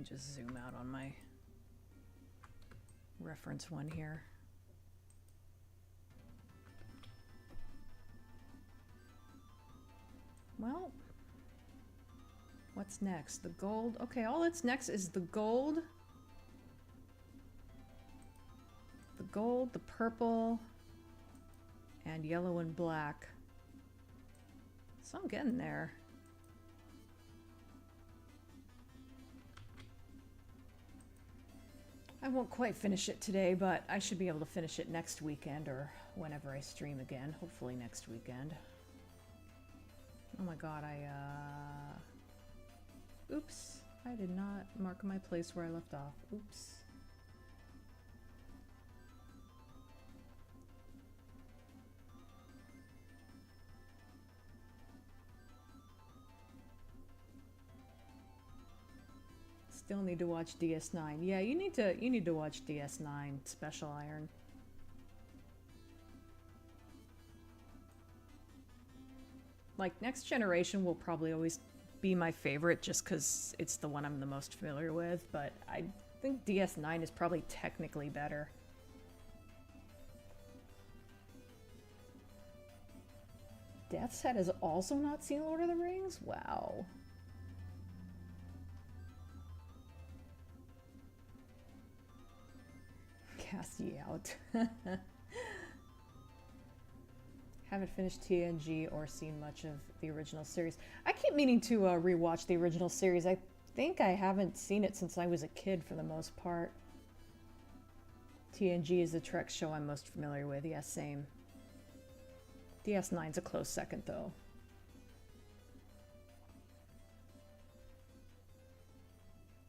Just zoom out on my reference one here. Well, what's next? The gold. Okay, all that's next is the gold. The gold, the purple, and yellow and black. So I'm getting there. I won't quite finish it today, but I should be able to finish it next weekend or whenever I stream again. Hopefully next weekend. Oh my god, oops. I did not mark my place where I left off. Oops. Still need to watch DS9. Yeah, you need to watch DS9 Special Iron. Like, Next Generation will probably always be my favorite just because it's the one I'm the most familiar with, but I think DS9 is probably technically better. Death's Head has also not seen Lord of the Rings? Wow. Cast ye out. Haven't finished TNG or seen much of the original series. I keep meaning to rewatch the original series. I think I haven't seen it since I was a kid for the most part. TNG is the Trek show I'm most familiar with. Yeah, same. DS9's a close second, though.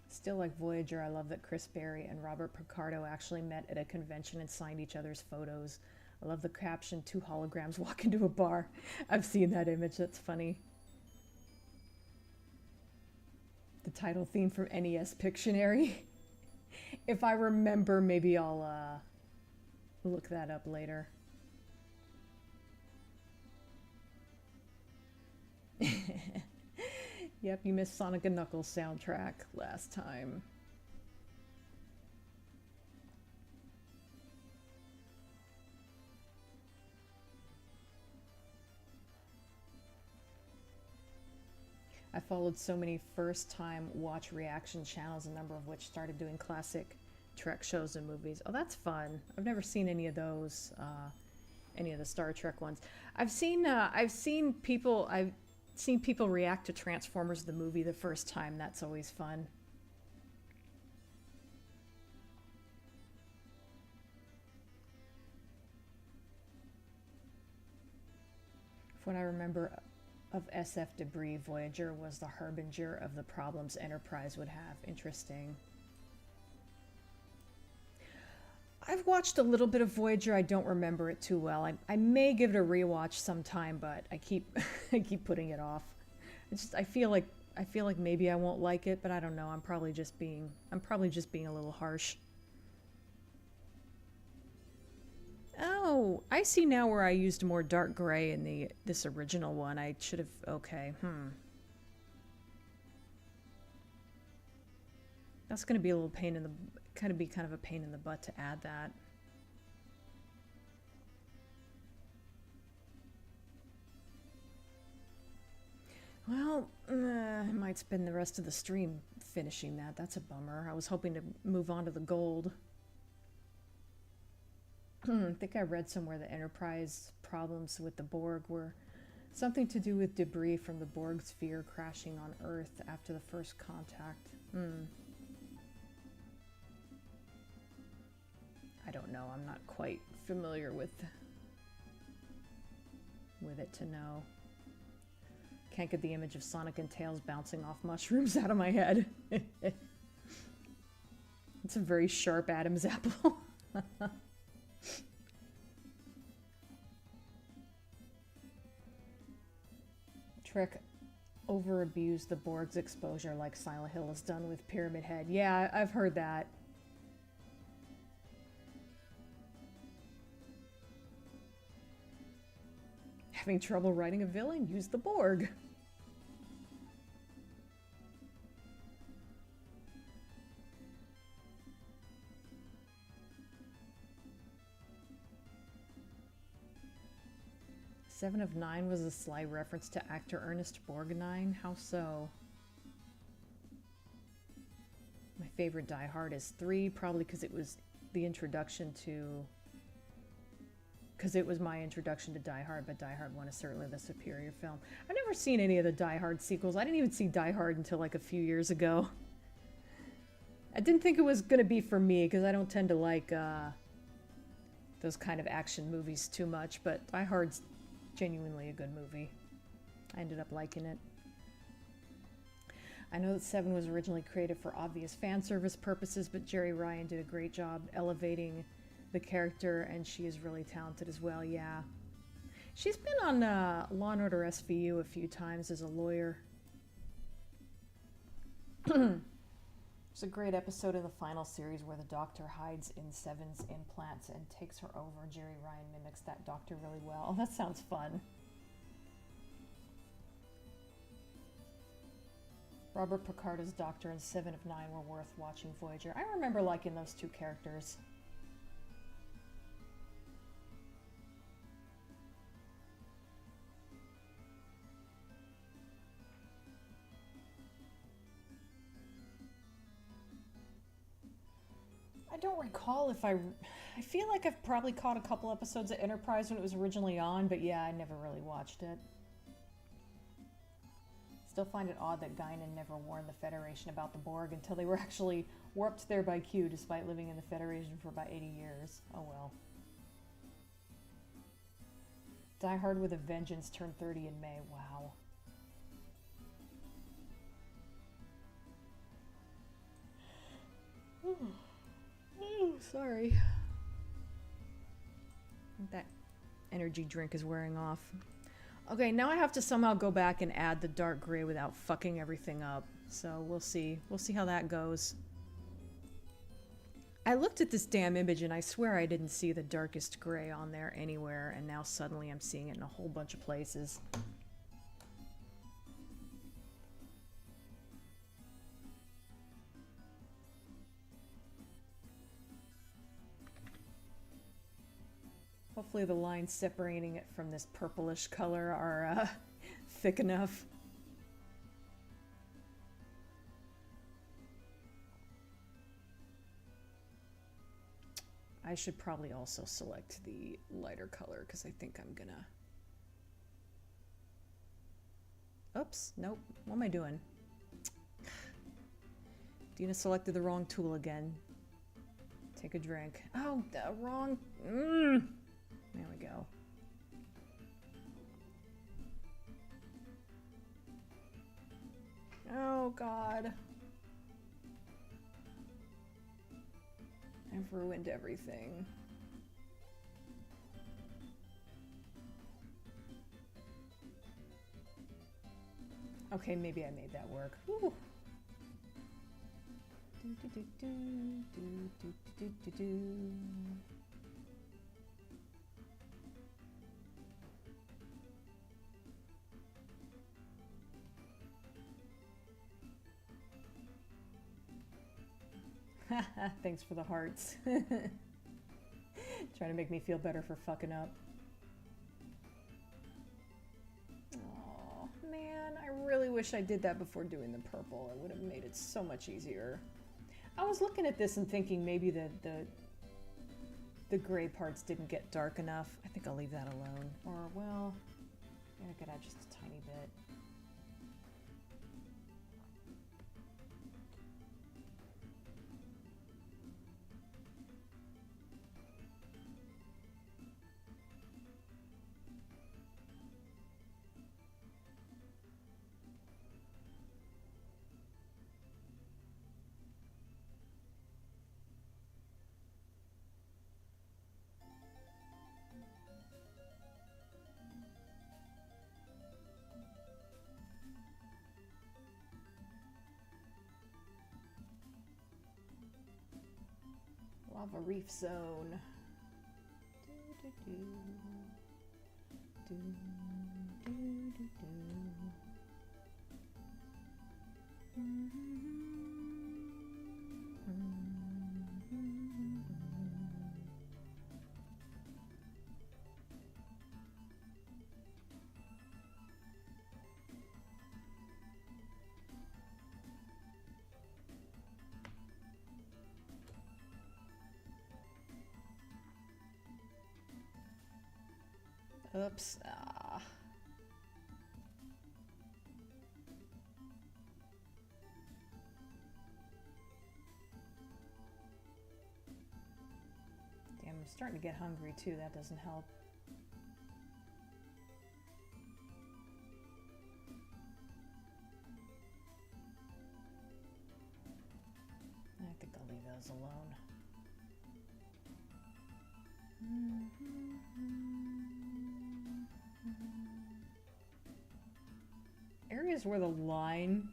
Still like Voyager, I love that Chris Berry and Robert Picardo actually met at a convention and signed each other's photos. I love the caption, 2 holograms walk into a bar. I've seen that image, that's funny. The title theme from NES Pictionary. If I remember, maybe I'll look that up later. Yep, you missed Sonic & Knuckles soundtrack last time. I followed so many first-time watch reaction channels, a number of which started doing classic Trek shows and movies. Oh, that's fun. I've never seen any of those, any of the Star Trek ones. I've seen people react to Transformers the movie the first time. That's always fun. From what I remember of SF debris, Voyager was the harbinger of the problems Enterprise would have. Interesting. I've watched a little bit of Voyager. I don't remember it too well. I may give it a rewatch sometime, but I keep I keep putting it off. I feel like maybe I won't like it, but I don't know. I'm probably just being a little harsh. Oh, I see now where I used more dark gray in this original one. I should have. Okay. That's going to be a little pain in the kind of a pain in the butt to add that. Well, I might spend the rest of the stream finishing that. That's a bummer. I was hoping to move on to the gold. I think I read somewhere that Enterprise problems with the Borg were something to do with debris from the Borg sphere crashing on Earth after the first contact. I don't know. I'm not quite familiar with it to know. Can't get the image of Sonic and Tails bouncing off mushrooms out of my head. It's a very sharp Adam's apple. Trek over-abused the Borg's exposure like Silent Hill has done with Pyramid Head. Yeah, I've heard that. Having trouble writing a villain? Use the Borg. Seven of Nine was a sly reference to actor Ernest Borgnine. How so? My favorite Die Hard is 3, probably because it was the introduction to... Because it was my introduction to Die Hard, but Die Hard 1 is certainly the superior film. I've never seen any of the Die Hard sequels. I didn't even see Die Hard until like a few years ago. I didn't think it was going to be for me, because I don't tend to like those kind of action movies too much, but Die Hard's genuinely a good movie. I ended up liking it. I know that 7 was originally created for obvious fan service purposes, but Jerry Ryan did a great job elevating the character, and she is really talented as well. Yeah, she's been on Law & Order SVU a few times as a lawyer. There's a great episode in the final series where the Doctor hides in Seven's implants and takes her over. Jerry Ryan mimics that Doctor really well. Oh, that sounds fun. Robert Picardo's Doctor and 7 of 9 were worth watching Voyager. I remember liking those two characters. don't recall if I feel like I've probably caught a couple episodes of Enterprise when it was originally on, but yeah, I never really watched it. Still find it odd that Guinan never warned the Federation about the Borg until they were actually warped there by Q, despite living in the Federation for about 80 years. Oh well. Die Hard with a Vengeance turned 30 in May. Wow. Oh, sorry. That energy drink is wearing off. Okay, now I have to somehow go back and add the dark gray without fucking everything up. So we'll see. We'll see how that goes. I looked at this damn image and I swear I didn't see the darkest gray on there anywhere, and now suddenly I'm seeing it in a whole bunch of places. Hopefully the lines separating it from this purplish color are thick enough. I should probably also select the lighter color because I think I'm gonna... Oops, nope. What am I doing? Dina selected the wrong tool again. Take a drink. Oh, the wrong... There we go. Oh, God. I've ruined everything. Okay, maybe I made that work. Woo. Thanks for the hearts. Trying to make me feel better for fucking up. Oh man, I really wish I did that before doing the purple. It would have made it so much easier. I was looking at this and thinking maybe the gray parts didn't get dark enough. I think I'll leave that alone. Or, well, I could add just a tiny bit. Lava Reef Zone. Oops. Ah. Damn, I'm starting to get hungry too. That doesn't help. I think I'll leave those alone. Areas where the line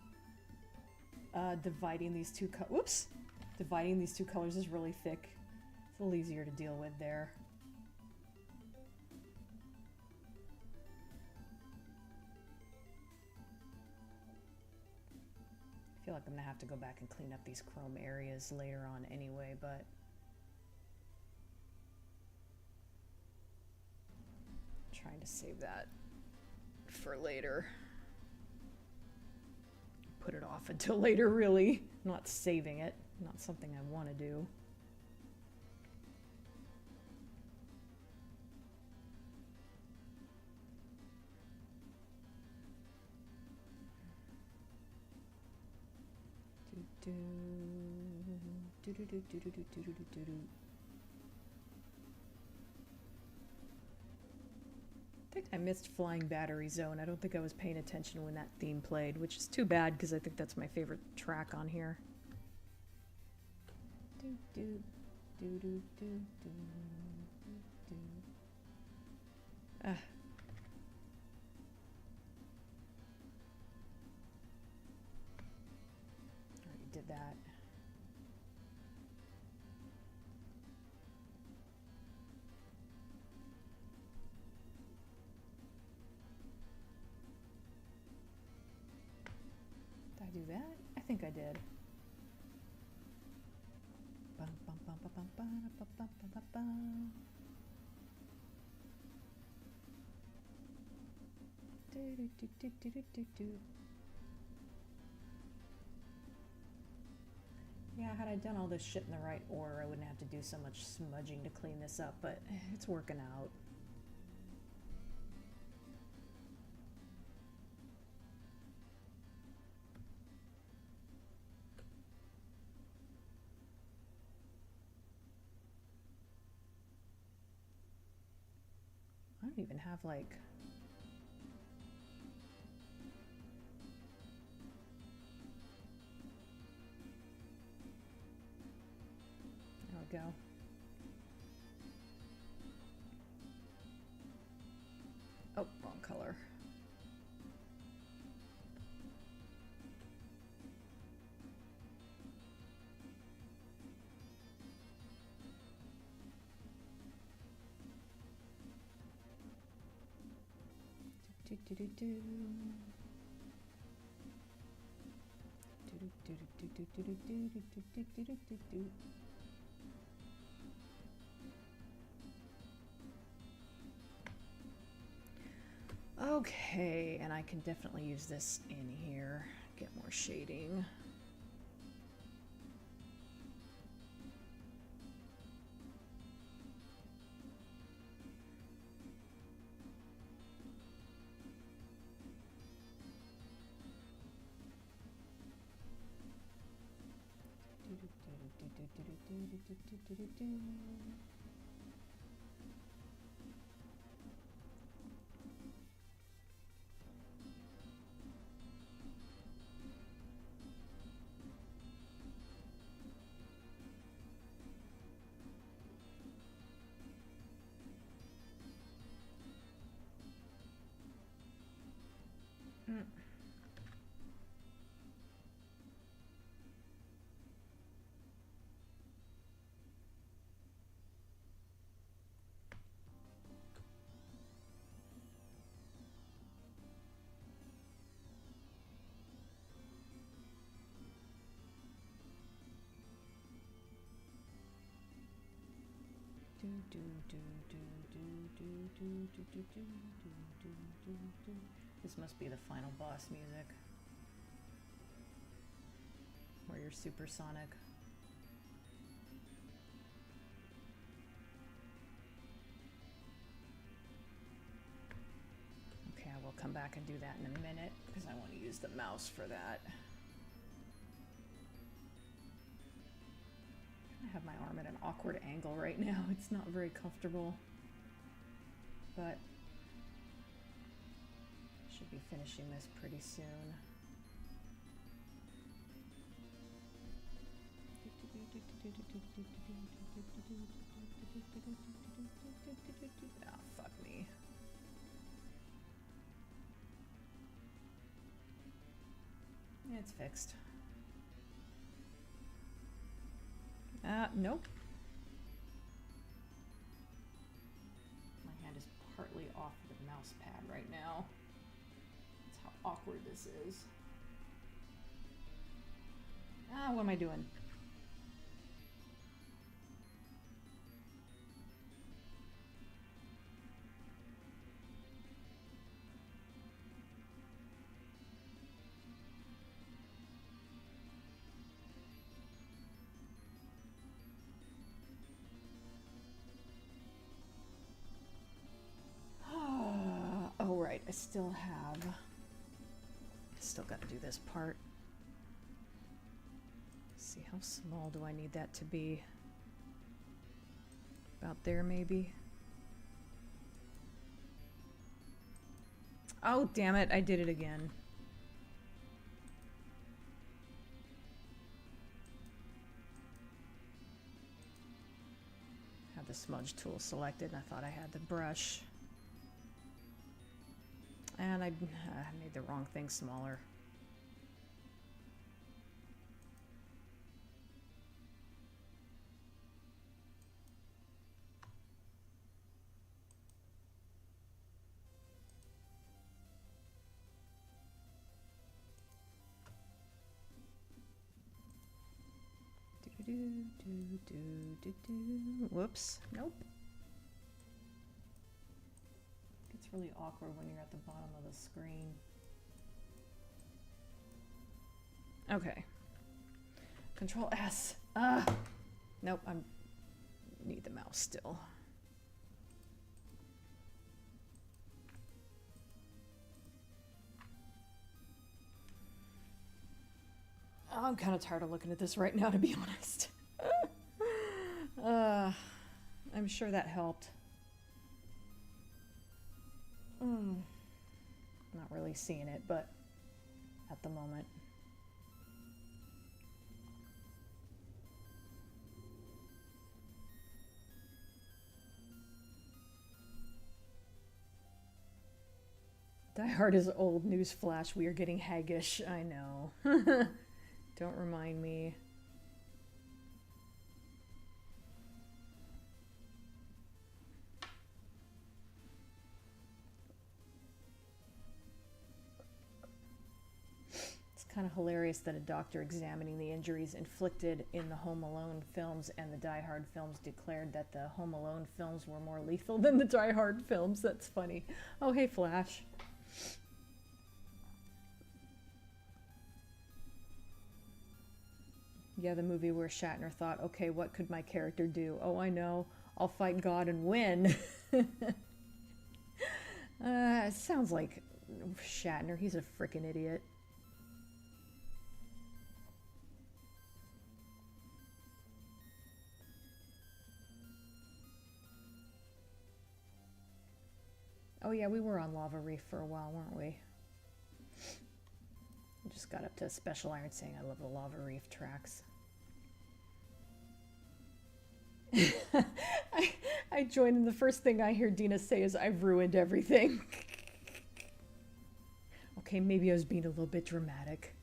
dividing these two dividing these two colors is really thick. It's a little easier to deal with there. I feel like I'm gonna have to go back and clean up these chrome areas later on anyway, but I'm trying to save that for later. Put it off until later, really. I'm not saving it. Not something I want to do. I think I missed Flying Battery Zone. I don't think I was paying attention when that theme played, which is too bad because I think that's my favorite track on here. Already did that. Did I do that? I think I did. Yeah, had I done all this shit in the right order, I wouldn't have to do so much smudging to clean this up, but it's working out. I don't even have like... There we go. Oh, wrong color. Okay, and I can definitely use this in here. Get more shading. This must be the final boss music, where you're supersonic. Okay, I will come back and do that in a minute because I want to use the mouse for that. I have my arm at an awkward angle right now. It's not very comfortable, but should be finishing this pretty soon. Ah, fuck me. It's fixed. Nope. My hand is partly off the mouse pad right now. That's how awkward this is. What am I doing? I still got to do this part. see, how small do I need that to be? About there, maybe? Oh, damn it, I did it again. Had the smudge tool selected, and I thought I had the brush. And I made the wrong thing smaller. Whoops. Nope. It's really awkward when you're at the bottom of the screen. Okay. Control S. Nope, I need the mouse still. I'm kind of tired of looking at this right now, to be honest. I'm sure that helped. Not really seeing it, but at the moment. Die Hard is old. Newsflash, we are getting haggish. I know. Don't remind me. It's kind of hilarious that a doctor examining the injuries inflicted in the Home Alone films and the Die Hard films declared that the Home Alone films were more lethal than the Die Hard films. That's funny. Oh, hey, Flash. Yeah, the movie where Shatner thought, okay, what could my character do? Oh, I know. I'll fight God and win. It sounds like Shatner. He's a frickin' idiot. Oh yeah, we were on Lava Reef for a while, weren't we? I just got up to Special Iron saying I love the Lava Reef tracks. I joined and the first thing I hear Dina say is, I've ruined everything. Okay, maybe I was being a little bit dramatic.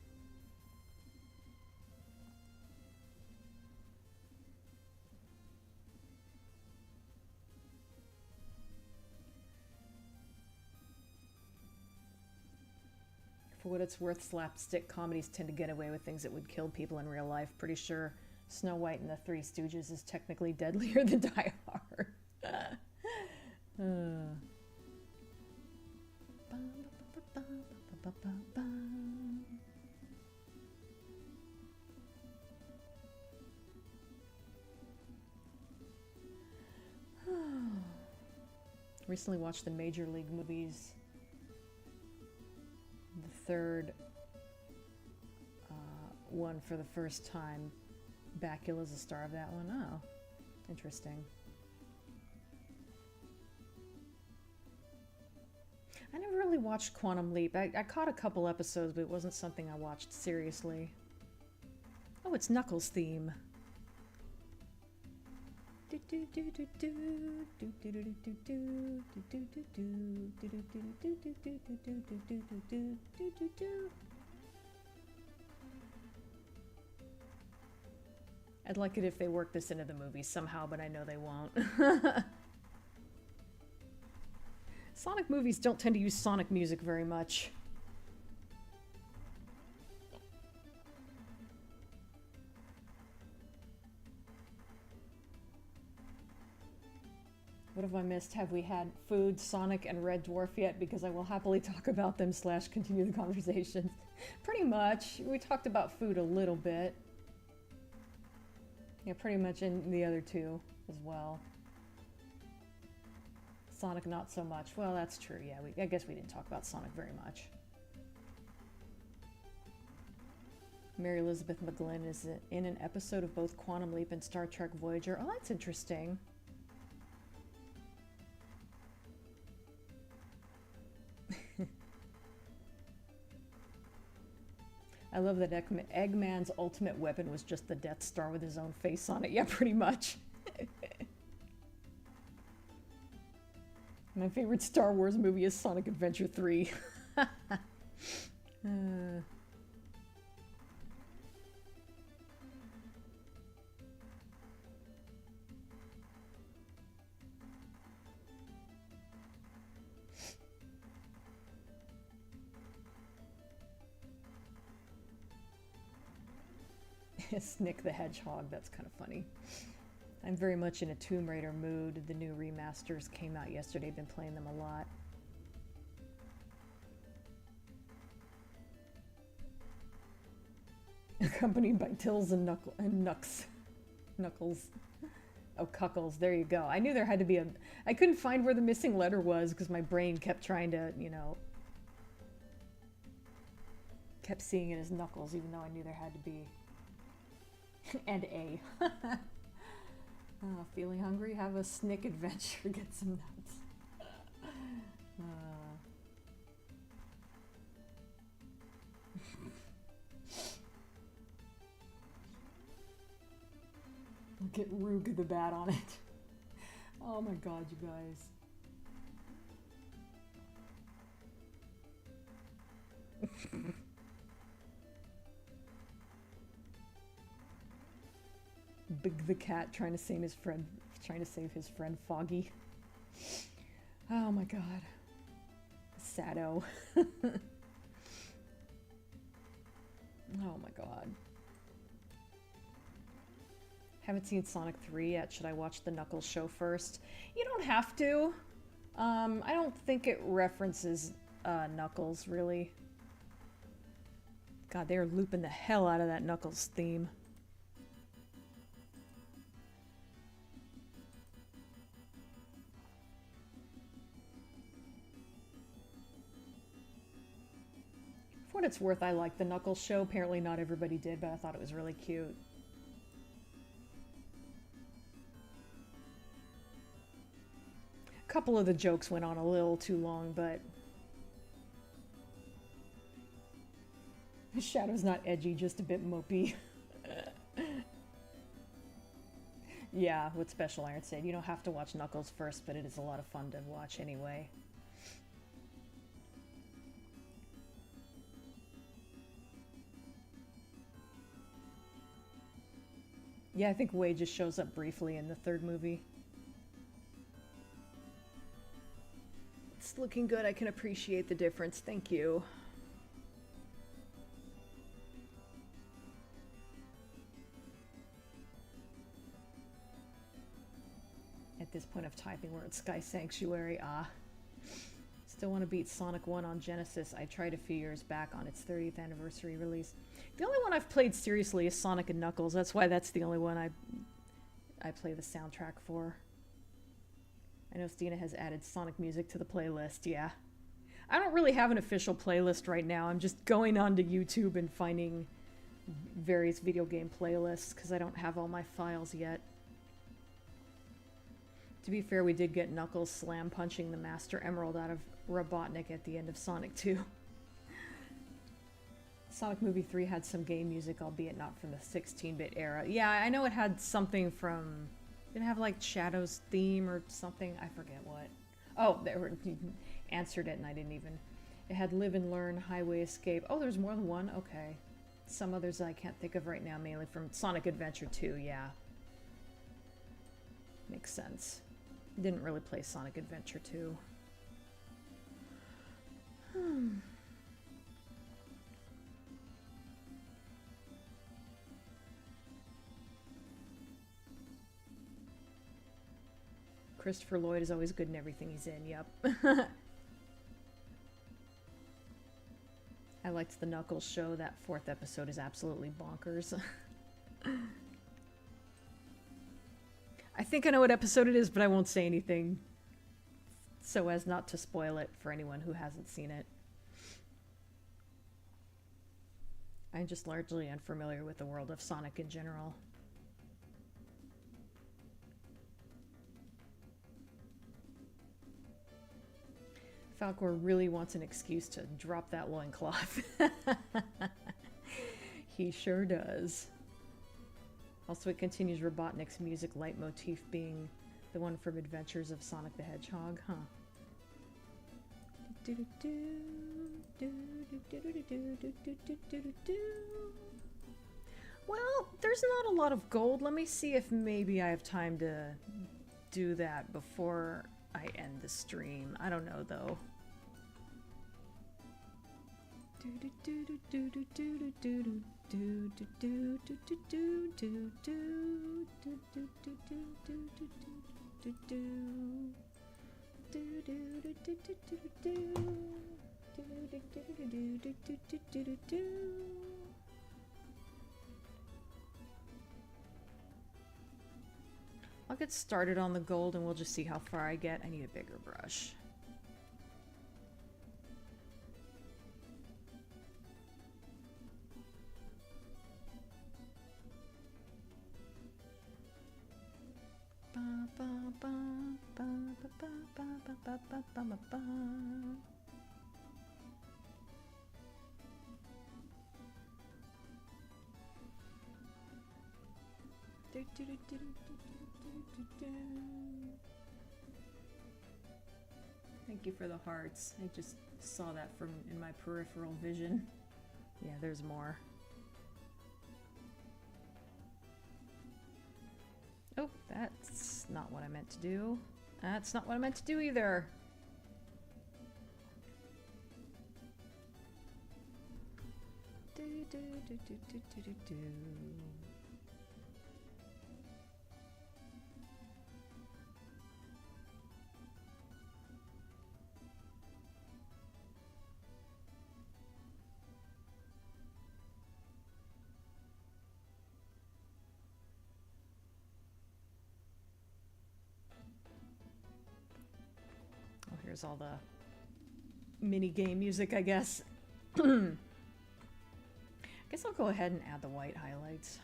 For what it's worth, slapstick comedies tend to get away with things that would kill people in real life. Pretty sure Snow White and the Three Stooges is technically deadlier than Die Hard. Recently watched the Major League movies. The third one for the first time. Bakula's the star of that one. Oh, interesting. I never really watched Quantum Leap. I caught a couple episodes, but it wasn't something I watched seriously. Oh, it's Knuckles' theme. I'd like it if they worked this into the movie somehow, but I know they won't. Sonic movies don't tend to use Sonic music very much. What have I missed? Have we had Food, Sonic, and Red Dwarf yet? Because I will happily talk about them / continue the conversations. Pretty much. We talked about Food a little bit. Yeah, pretty much in the other two as well. Sonic not so much. Well, that's true, yeah. I guess we didn't talk about Sonic very much. Mary Elizabeth McGlynn is in an episode of both Quantum Leap and Star Trek Voyager. Oh, that's interesting. I love that Eggman's ultimate weapon was just the Death Star with his own face on it. Yeah, pretty much. My favorite Star Wars movie is Sonic Adventure 3. Snick the Hedgehog, that's kind of funny. I'm very much in a Tomb Raider mood. The new remasters came out yesterday. I've been playing them a lot. Accompanied by Tills and Knuckles. Oh, Cuckles, there you go. I knew there had to be a... I couldn't find where the missing letter was because my brain kept trying to, you know... kept seeing it as Knuckles, even though I knew there had to be... and A. Oh, feeling hungry? Have a Snick adventure. Get some nuts. Get Roog the Bat on it. Oh my god, you guys. Big the cat trying to save his friend Foggy. Oh my god. Sado. Oh my god. Haven't seen Sonic 3 yet. Should I watch the Knuckles show first? You don't have to. I don't think it references Knuckles, really. God, they're looping the hell out of that Knuckles theme. For what it's worth, I like the Knuckles show. Apparently not everybody did, but I thought it was really cute. A couple of the jokes went on a little too long, but... Shadow's not edgy, just a bit mopey. Yeah, what Special Iron said. You don't have to watch Knuckles first, but it is a lot of fun to watch anyway. Yeah, I think Wade just shows up briefly in the third movie. It's looking good. I can appreciate the difference. Thank you. At this point of typing, we're at Sky Sanctuary. Still want to beat Sonic 1 on Genesis. I tried a few years back on its 30th anniversary release. The only one I've played seriously is Sonic and Knuckles. That's why that's the only one I play the soundtrack for. I know Stina has added Sonic music to the playlist, yeah. I don't really have an official playlist right now. I'm just going onto YouTube and finding various video game playlists because I don't have all my files yet. To be fair, we did get Knuckles slam punching the Master Emerald out of Robotnik at the end of Sonic 2. Sonic Movie 3 had some game music, albeit not from the 16-bit era. Yeah, I know it had something from... Did it have like Shadow's theme or something? I forget what. Oh, you answered it and I didn't even... It had Live and Learn, Highway Escape. Oh, there's more than one? Okay. Some others I can't think of right now, mainly from Sonic Adventure 2, yeah. Makes sense. Didn't really play Sonic Adventure 2. Christopher Lloyd is always good in everything he's in, yep. I liked the Knuckles show. That 4th episode is absolutely bonkers. I think I know what episode it is, but I won't say anything so as not to spoil it for anyone who hasn't seen it. I'm just largely unfamiliar with the world of Sonic in general. Falcor really wants an excuse to drop that loincloth. He sure does. Also, it continues Robotnik's music leitmotif being the one from Adventures of Sonic the Hedgehog, huh? Well, there's not a lot of gold. Let me see if maybe I have time to do that before I end the stream. I don't know, though. I'll get started on the gold and we'll just see how far I get. I need a bigger brush. Thank you for the hearts. I just saw that from in my peripheral vision. Yeah, there's more. Oh, that's not what I meant to do. That's not what I meant to do either. Here's all the mini game music, I guess. I guess I'll go ahead and add the white highlights.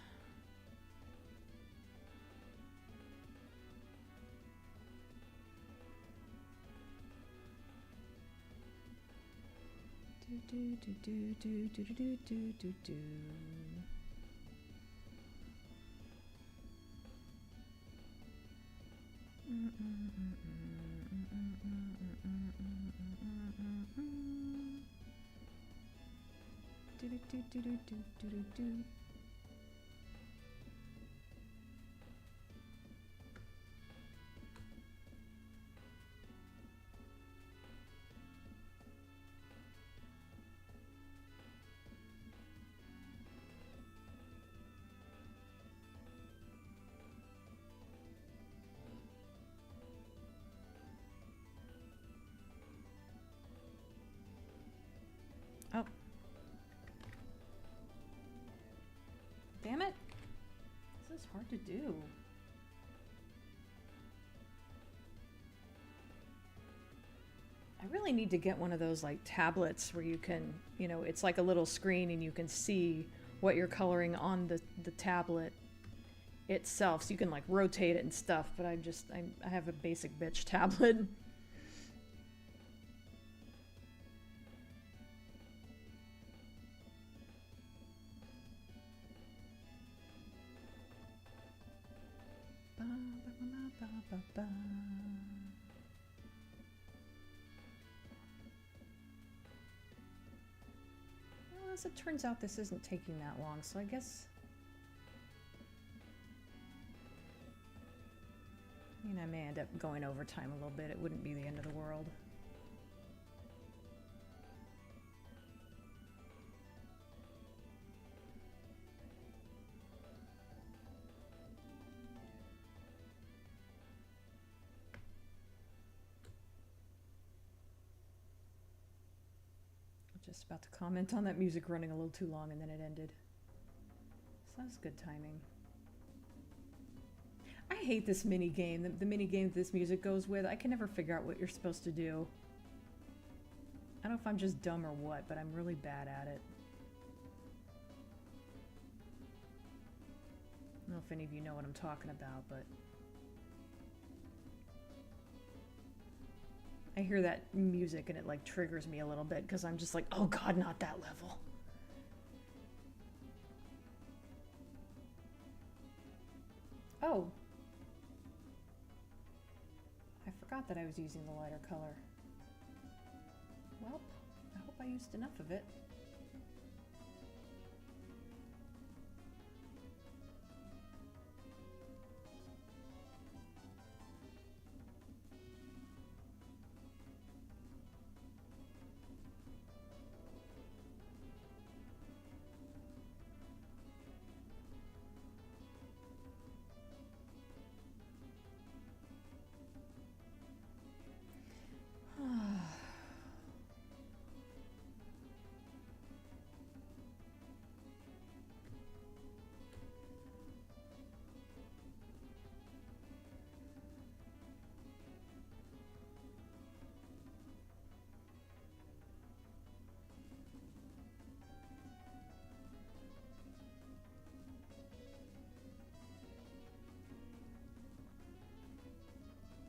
Oh. Damn it. This is hard to do. I really need to get one of those like tablets where you can, you know, it's like a little screen and you can see what you're coloring on the tablet itself. So you can like rotate it and stuff, but I have a basic bitch tablet. Well, as it turns out, this isn't taking that long, so I guess... I mean, I may end up going over time a little bit. It wouldn't be the end of the world. Just about to comment on that music running a little too long and then it ended. So that's good timing. I hate this mini game. The mini game that this music goes with. I can never figure out what you're supposed to do. I don't know if I'm just dumb or what, but I'm really bad at it. if any of you know what I'm talking about, but I hear that music and it like triggers me a little bit because I'm just like, oh god, not that level. Oh. I forgot that I was using the lighter color. Well, I hope I used enough of it.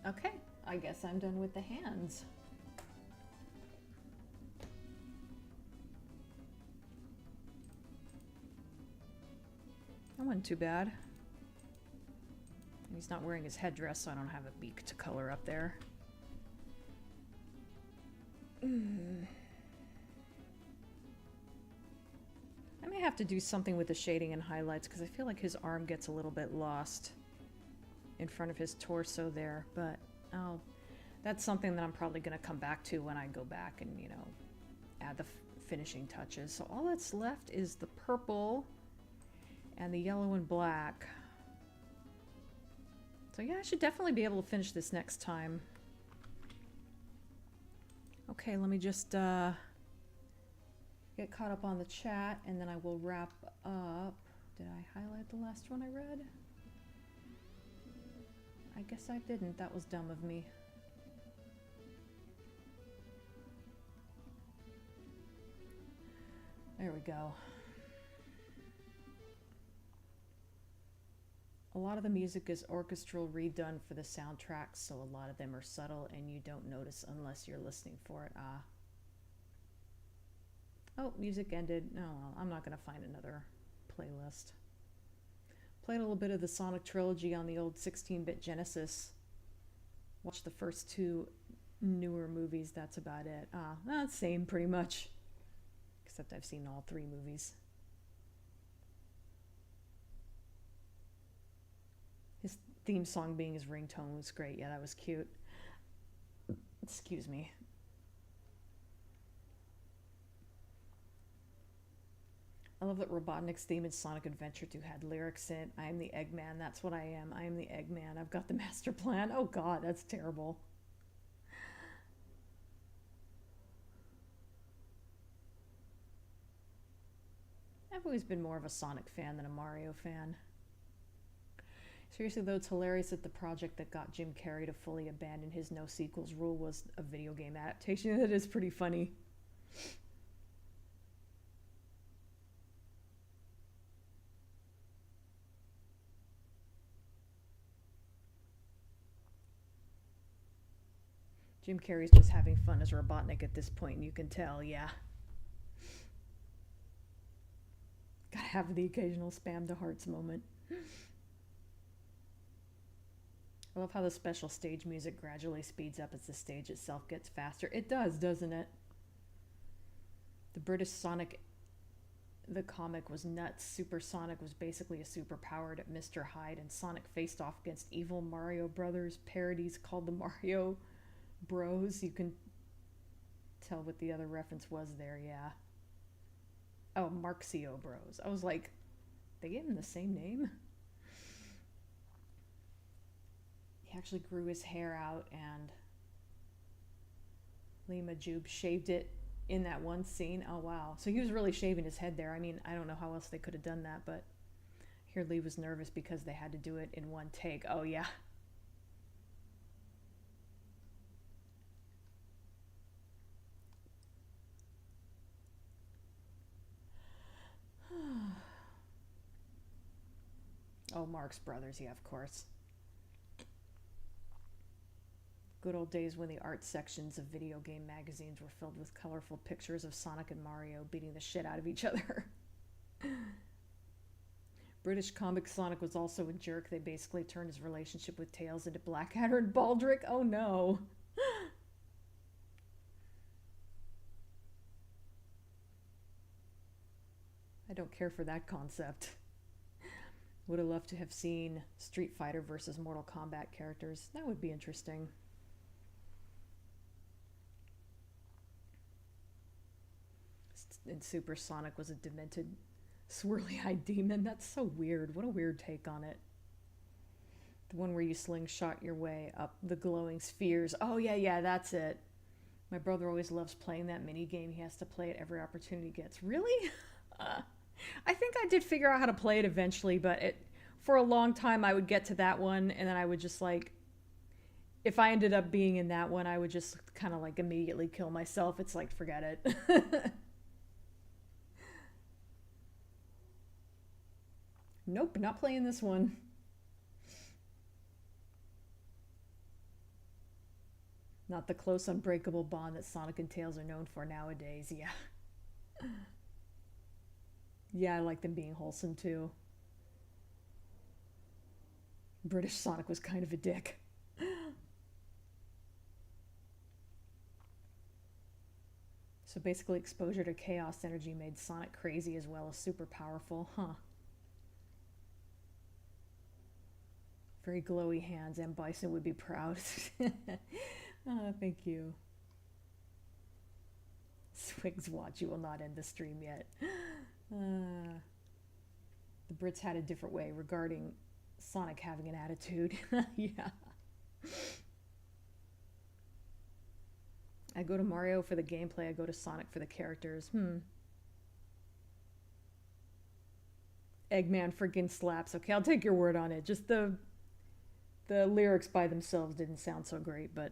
Okay, I guess I'm done with the hands. That wasn't too bad. He's not wearing his headdress, so I don't have a beak to color up there. I may have to do something with the shading and highlights because I feel like his arm gets a little bit lost in front of his torso there, but that's something that I'm probably going to come back to when I go back and, you know, add the finishing touches. So all that's left is the purple and the yellow and black. So yeah, I should definitely be able to finish this next time. Okay, let me just get caught up on the chat and then I will wrap up. Did I highlight the last one I read? I guess I didn't. That was dumb of me. There we go. A lot of the music is orchestral redone for the soundtracks, so a lot of them are subtle and you don't notice unless you're listening for it. Oh, music ended. Oh, well, I'm not going to find another playlist. Played a little bit of the Sonic trilogy on the old 16-bit Genesis. Watched the first two newer movies. That's about it. Same pretty much. Except I've seen all three movies. His theme song being his ringtone was great. Yeah, that was cute. Excuse me. I love that Robotnik's theme in Sonic Adventure 2 had lyrics in, I am the Eggman, that's what I am the Eggman, I've got the master plan. Oh god, that's terrible. I've always been more of a Sonic fan than a Mario fan. Seriously though, it's hilarious that the project that got Jim Carrey to fully abandon his no sequels rule was a video game adaptation. That is pretty funny. Jim Carrey's just having fun as Robotnik at this point, and you can tell, yeah. Gotta have the occasional spam to hearts moment. I love how the special stage music gradually speeds up as the stage itself gets faster. It does, doesn't it? The British Sonic, the comic was nuts. Super Sonic was basically a superpowered Mr. Hyde, and Sonic faced off against evil Mario Brothers parodies called the Mario Bros. You can tell what the other reference was there, yeah. Oh, Marxio Bros. I was like, they gave him the same name? He actually grew his hair out, and Lee Majube shaved it in that one scene. Oh, wow. So he was really shaving his head there. I mean, I don't know how else they could have done that, but here Lee was nervous because they had to do it in one take. Oh, yeah. Oh, Marx Brothers, yeah, of course. Good old days when the art sections of video game magazines were filled with colorful pictures of Sonic and Mario beating the shit out of each other. British comic Sonic was also a jerk. They basically turned his relationship with Tails into Blackadder and Baldric. Oh no. I don't care for that concept. Would have loved to have seen Street Fighter versus Mortal Kombat characters. That would be interesting. And Super Sonic was a demented, swirly-eyed demon. That's so weird. What a weird take on it. The one where you slingshot your way up the glowing spheres. Oh, yeah, that's it. My brother always loves playing that mini game. He has to play it every opportunity he gets. Really? I think I did figure out how to play it eventually, but for a long time I would get to that one, and then I would just like, if I ended up being in that one, I would just kind of like immediately kill myself. It's like, forget it. Nope, not playing this one. Not the close, unbreakable bond that Sonic and Tails are known for nowadays, yeah. Yeah, I like them being wholesome too. British Sonic was kind of a dick. So basically exposure to chaos energy made Sonic crazy as well as super powerful, huh? Very glowy hands, and Bison would be proud. Oh, thank you. Swig's watch, you will not end the stream yet. The Brits had a different way regarding Sonic having an attitude. Yeah. I go to Mario for the gameplay, I go to Sonic for the characters. Eggman freaking slaps. Okay, I'll take your word on it. Just the lyrics by themselves didn't sound so great, but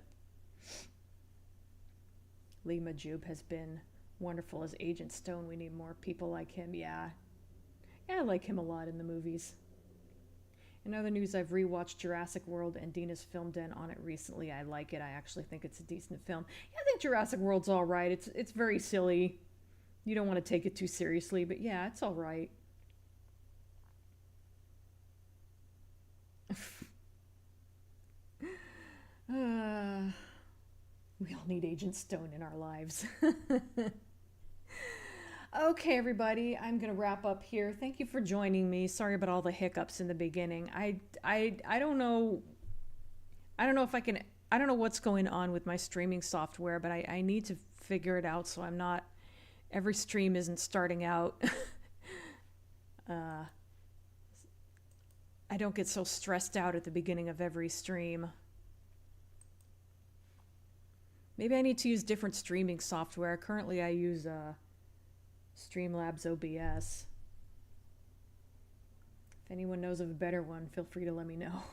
Lee Majub has been wonderful as Agent Stone. We need more people like him. Yeah, I like him a lot in the movies. In other news, I've rewatched Jurassic World and Dina's Film Den on it recently. I like it. I actually think it's a decent film. Yeah, I think Jurassic World's all right. It's very silly. You don't want to take it too seriously, but yeah, it's all right. We all need Agent Stone in our lives. Okay, everybody, I'm going to wrap up here. Thank you for joining me. Sorry about all the hiccups in the beginning. I don't know. I don't know if I can. I don't know what's going on with my streaming software, but I need to figure it out so I'm not. Every stream isn't starting out. I don't get so stressed out at the beginning of every stream. Maybe I need to use different streaming software. Currently, I use Streamlabs OBS. If anyone knows of a better one, feel free to let me know.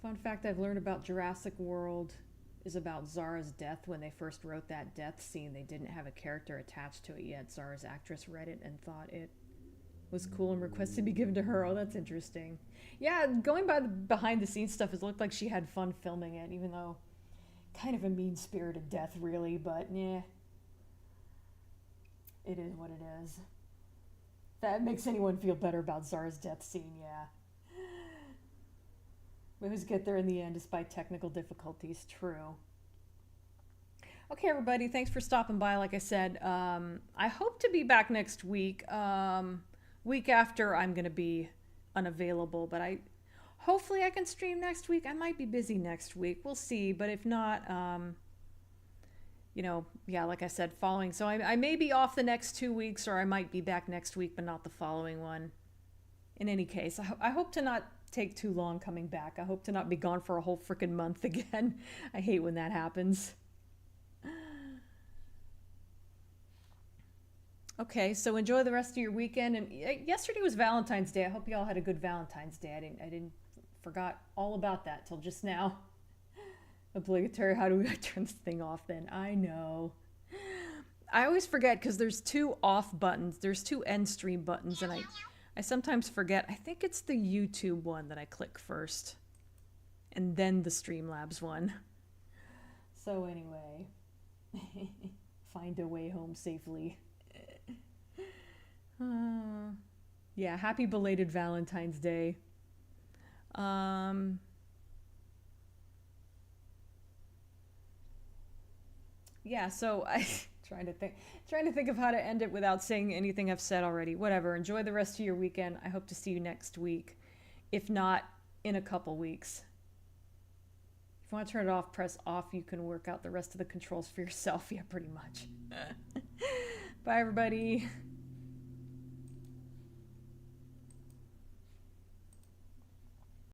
Fun fact I've learned about Jurassic World is about Zara's death. When they first wrote that death scene, they didn't have a character attached to it yet. Zara's actress read it and thought it was cool and requested to be given to her. Oh, that's interesting. Yeah, going by the behind-the-scenes stuff, it looked like she had fun filming it, even though kind of a mean-spirited death, really, but yeah. It is what it is. If that makes anyone feel better about Zara's death scene, yeah. We always get there in the end despite technical difficulties, true. Okay, everybody, thanks for stopping by. Like I said, I hope to be back next week. Week after, I'm going to be unavailable, but hopefully I can stream next week. I might be busy next week. We'll see, but if not, yeah, like I said, following. So I may be off the next 2 weeks, or I might be back next week, but not the following one. In any case, I hope to not take too long coming back. I hope to not be gone for a whole freaking month again. I hate when that happens. Okay, so enjoy the rest of your weekend. And yesterday was Valentine's Day. I hope you all had a good Valentine's Day. I didn't forgot all about that till just now. Obligatory. How do I turn this thing off then? I know. I always forget because there's two off buttons. There's two end stream buttons, and I I sometimes forget. I think it's the YouTube one that I click first, and then the Streamlabs one. So anyway, find a way home safely. Yeah, happy belated Valentine's Day. Yeah, so I trying to think of how to end it without saying anything I've said already. Whatever. Enjoy the rest of your weekend. I hope to see you next week. If not, in a couple weeks. If you want to turn it off, press off. You can work out the rest of the controls for yourself. Yeah, pretty much. Bye, everybody.